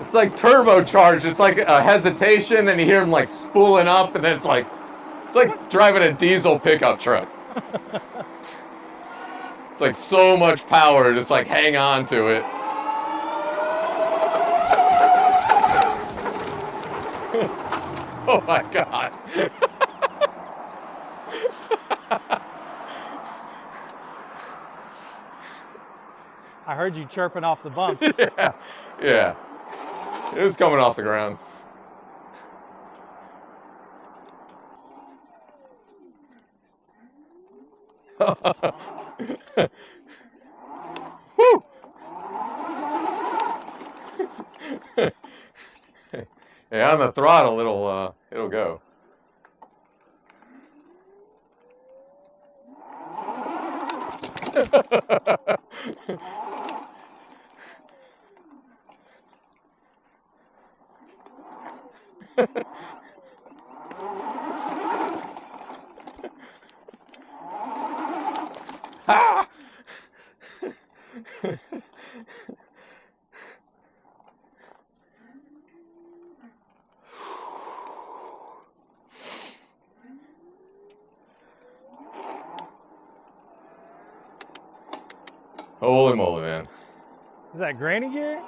It's like turbocharged. It's like a hesitation, then you hear him like spooling up, and then it's like driving a diesel pickup truck. It's like so much power, just like hang on to it. Oh my god. I heard you chirping off the bumps. Yeah, yeah. It was coming off the ground. Woo! Yeah, on the throttle, it'll go. Ah! Holy moly, man. Is that granny gear?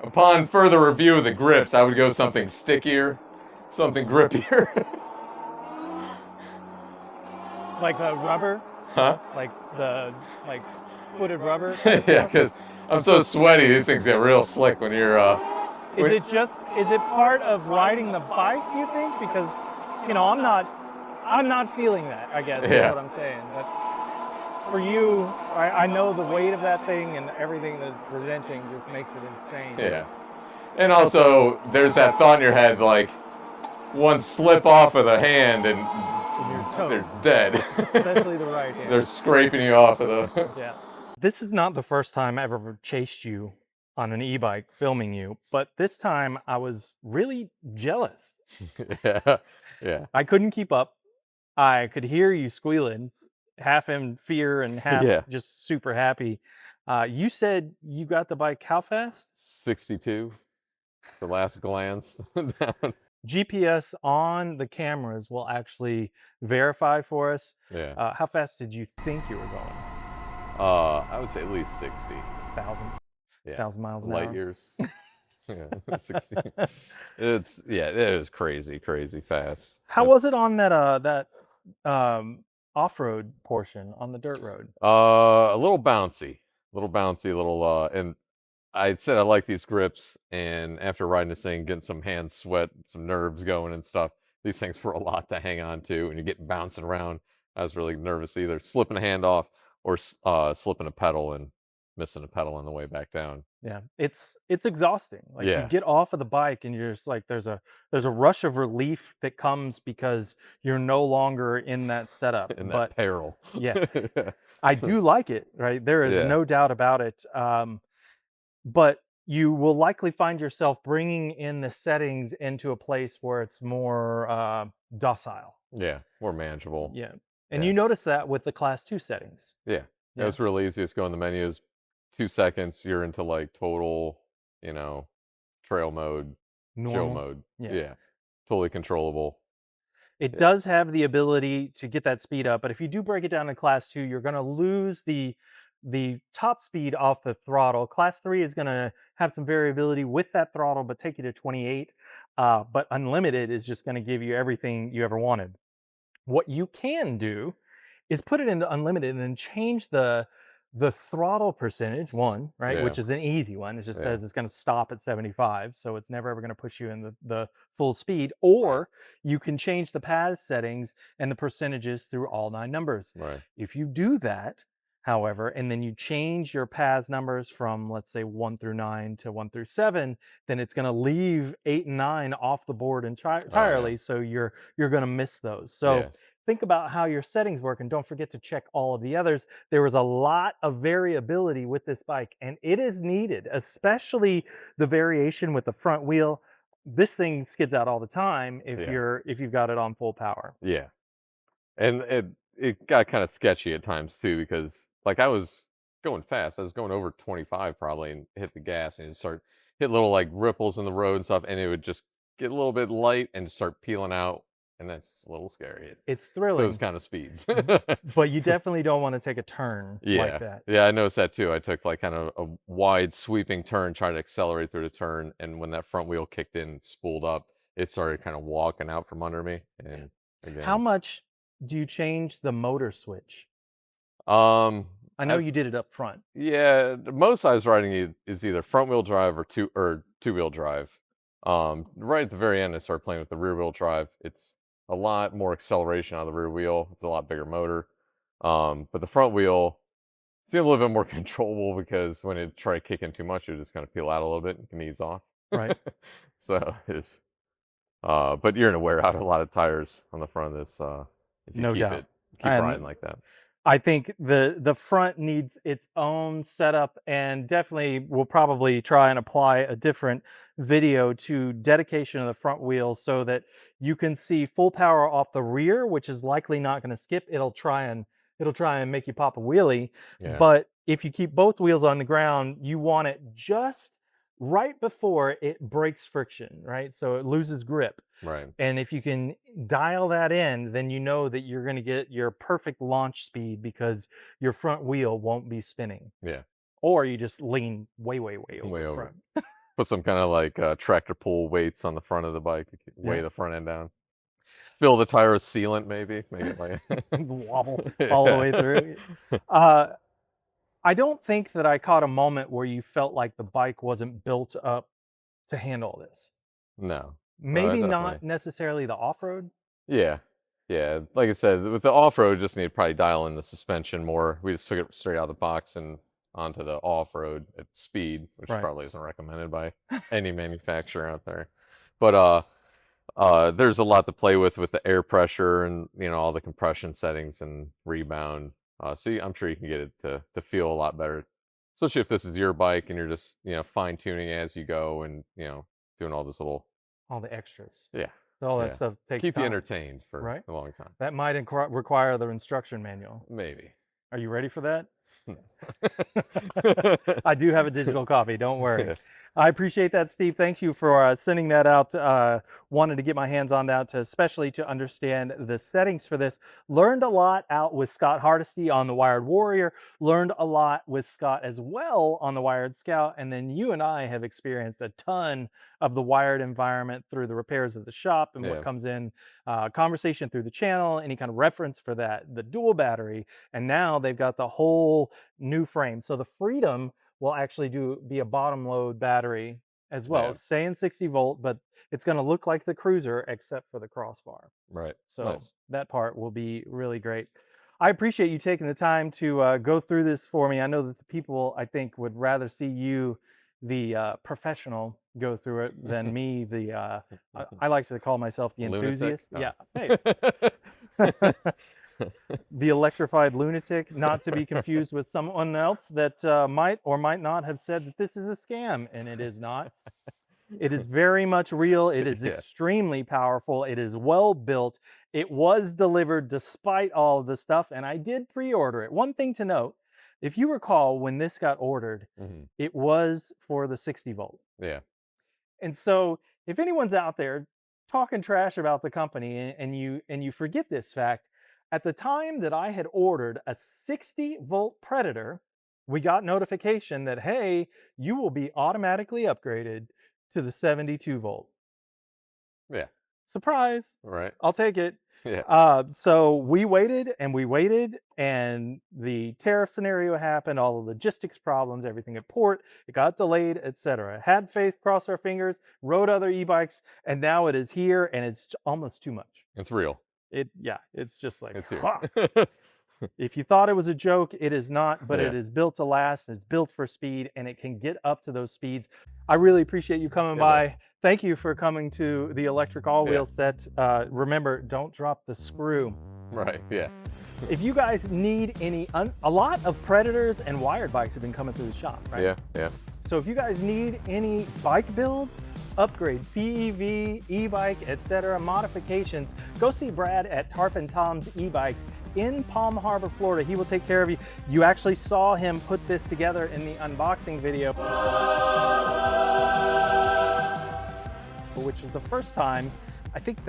Upon further review of the grips, I would go something stickier, something grippier. Like a rubber? Huh? Like footed rubber? Yeah, because I'm so sweaty, these things get real slick when you're, Is it part of riding the bike, you think? Because, I'm not feeling that, I guess, Yeah. is what I'm saying. But for you, I know the weight of that thing and everything that it's presenting just makes it insane. Yeah. And also, there's that thought in your head, like, one slip off of the hand and You're they're toast. dead. Especially the right hand. They're scraping you off of the... Yeah. This is not the first time I've ever chased you on an e-bike filming you, but this time I was really jealous. Yeah, yeah. I couldn't keep up. I could hear you squealing, half in fear and half Yeah. just super happy. You said you got the bike how fast? 62, the last glance down. GPS on the cameras will actually verify for us. Yeah. How fast did you think you were going? I would say at least 60. 1,000? Yeah. 1,000 miles an Light hour? years. Yeah, 60. It is crazy fast. How was it on that off-road portion on the dirt road? A little bouncy, and I said I like these grips, and after riding this thing, getting some hand sweat, some nerves going and stuff, these things were a lot to hang on to, and you get bouncing around. I was really nervous either slipping a hand off or slipping a pedal and missing a pedal on the way back down. Yeah, it's exhausting. Like you Yeah. get off of the bike and you're just like there's a rush of relief that comes because you're no longer in that setup. In But that peril. yeah, I do like it, right? There is Yeah. no doubt about it. But you will likely find yourself bringing in the settings into a place where it's more docile. Yeah, more manageable. Yeah. And Yeah. you notice that with the class 2 settings. Yeah. Yeah. It was real easy. Just go in the menus, 2 seconds, you're into like total, trail mode, chill Normal. mode. Yeah. Yeah. Totally controllable. It Yeah. does have the ability to get that speed up, but if you do break it down to class 2, you're going to lose the top speed off the throttle. Class 3 is going to have some variability with that throttle, but take you to 28. But unlimited is just going to give you everything you ever wanted. What you can do is put it into unlimited and then change the the throttle percentage, one, right, Yeah. which is an easy one. It just Yeah. says it's going to stop at 75, so it's never ever going to push you in the full speed. Right. Or you can change the path settings and the percentages through all 9 numbers. Right. If you do that, however, and then you change your paths numbers from, let's say, 1 through 9 to 1 through 7, then it's going to leave 8 and 9 off the board Oh yeah. entirely. So you're going to miss those. So Yeah. think about how your settings work, and don't forget to check all of the others. There was a lot of variability with this bike, and it is needed, especially the variation with the front wheel. This thing skids out all the time Yeah. if you've got it on full power. Yeah. And it got kind of sketchy at times too because like I was going fast. I was going over 25 probably and hit the gas and it start hit little like ripples in the road and stuff and it would just get a little bit light and start peeling out and that's a little scary at It's those thrilling, kind of speeds. but you definitely don't want to take a turn like Yeah. that. Yeah, I noticed that too. I took like kind of a wide sweeping turn, trying to accelerate through the turn, and when that front wheel kicked in, spooled up, it started kind of walking out from under me. And How again, much do you change the motor switch? um, I know I you did it up front. yeah, the most I was riding is either front wheel drive or two wheel drive. Right at the very end, I started playing with the rear wheel drive. It's a lot more acceleration on the rear wheel. It's a lot bigger motor. But the front wheel seemed a little bit more controllable because when it try to kick in too much, it just kind of peel out a little bit and can ease off. Right. So it's but you're gonna wear out a lot of tires on the front of this if you No doubt. keep And riding like that. I think the front needs its own setup, and definitely we'll probably try and apply a different video to dedication of the front wheel so that you can see full power off the rear, which is likely not going to skip. It'll try and make you pop a wheelie. Yeah, But if you keep both wheels on the ground, you want it just right before it breaks friction, right? So it loses grip. right. And if you can dial that in, then you know that you're going to get your perfect launch speed because your front wheel won't be spinning. Yeah, Or you just lean way, way, way over way the over. front. Put some kind of like tractor pull weights on the front of the bike, weigh Yeah. the front end down. Fill the tire with sealant, maybe. Make it like Wobble all the way yeah. through. Uh, I don't think that I caught a moment where you felt like the bike wasn't built up to handle this. No, Maybe definitely. not necessarily the off road. Yeah. Yeah. Like I said, with the off road, just need to probably dial in the suspension more. We just took it straight out of the box and onto the off road at speed, which Right. probably isn't recommended by any manufacturer out there. But there's a lot to play with the air pressure and all the compression settings and rebound. I'm sure you can get it to feel a lot better, especially if this is your bike and you're just fine tuning as you go and doing all this little All the extras. yeah All that yeah stuff takes keep you time, entertained for right? a long time. That might require the instruction manual. Maybe. Are you ready for that? No. I do have a digital copy. Don't worry. Yeah. I appreciate that, Steve. Thank you for sending that out. Wanted to get my hands on that, especially to understand the settings for this. Learned a lot out with Scott Hardesty on the Wired Warrior. Learned a lot with Scott as well on the Wired Scout. And then you and I have experienced a ton of the wired environment through the repairs of the shop and what Yeah. comes in, conversation through the channel, any kind of reference for that, the dual battery. And now they've got the whole new frame. So the Freedom will actually be a bottom load battery as well, Yeah. saying 60 volt, but it's going to look like the Cruiser except for the crossbar. Right. So Nice. that part will be really great. I appreciate you taking the time to go through this for me. I know that the people, I think, would rather see you, the professional, go through it than me, I like to call myself the Lunatic. enthusiast. Yeah. Hey. The electrified lunatic, not to be confused with someone else that might or might not have said that this is a scam, and it is not. It is very much real. It is Yeah. extremely powerful. It is well built. It was delivered despite all of the stuff, and I did pre-order it. One thing to note, if you recall, when this got ordered, Mhm. it was for the 60 volt. Yeah. And so if anyone's out there talking trash about the company and you forget this fact, at the time that I had ordered a 60 volt Predator, we got notification that, hey, you will be automatically upgraded to the 72 volt. Yeah. Surprise! Right. I'll take it. Yeah. So we waited and we waited, and the tariff scenario happened, all the logistics problems, everything at port, it got delayed, etc. Had faith, crossed our fingers, rode other e-bikes, and now it is here, and it's almost too much. It's real. Yeah, it's just like, It's here. "Huh." If you thought it was a joke, it is not, but Yeah. it is built to last. It's built for speed, and it can get up to those speeds. I really appreciate you coming Yeah, by. Thank you for coming to the electric all-wheel Yeah. set. Remember, don't drop the screw. Right. Yeah. If you guys need a lot of Predators and wired bikes have been coming through the shop, right? Yeah. Yeah. So if you guys need any bike builds, upgrade, PEV, e-bike, etc., modifications, go see Brad at Tarp and Tom's e-bikes in Palm Harbor, Florida. He will take care of you. You actually saw him put this together in the unboxing video, which was the first time. I think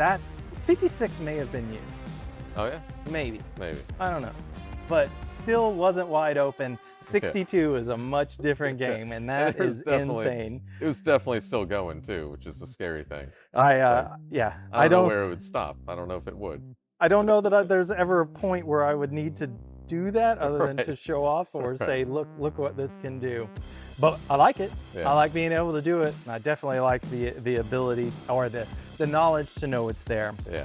56 may have been you. Oh yeah. Maybe. Maybe. I don't know. But still wasn't wide open. 62 is a much different game, and that It was is definitely- insane. It was definitely still going too, which is a scary thing. Yeah. I don't know where it would stop. I don't know if it would. I don't know that there's ever a point where I would need to do that other than to Right. show off or Right. say, look what this can do. But I like it. Yeah. I like being able to do it. And I definitely like the ability or the knowledge to know it's there. Yeah.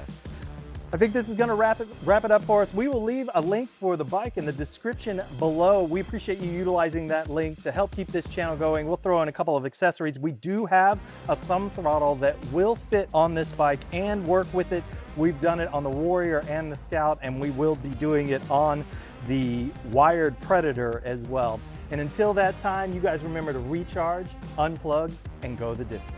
I think this is going to wrap it up for us. We will leave a link for the bike in the description below. We appreciate you utilizing that link to help keep this channel going. We'll throw in a couple of accessories. We do have a thumb throttle that will fit on this bike and work with it. We've done it on the Warrior and the Scout, and we will be doing it on the wired Predator as well. And until that time, you guys remember to recharge, unplug, and go the distance.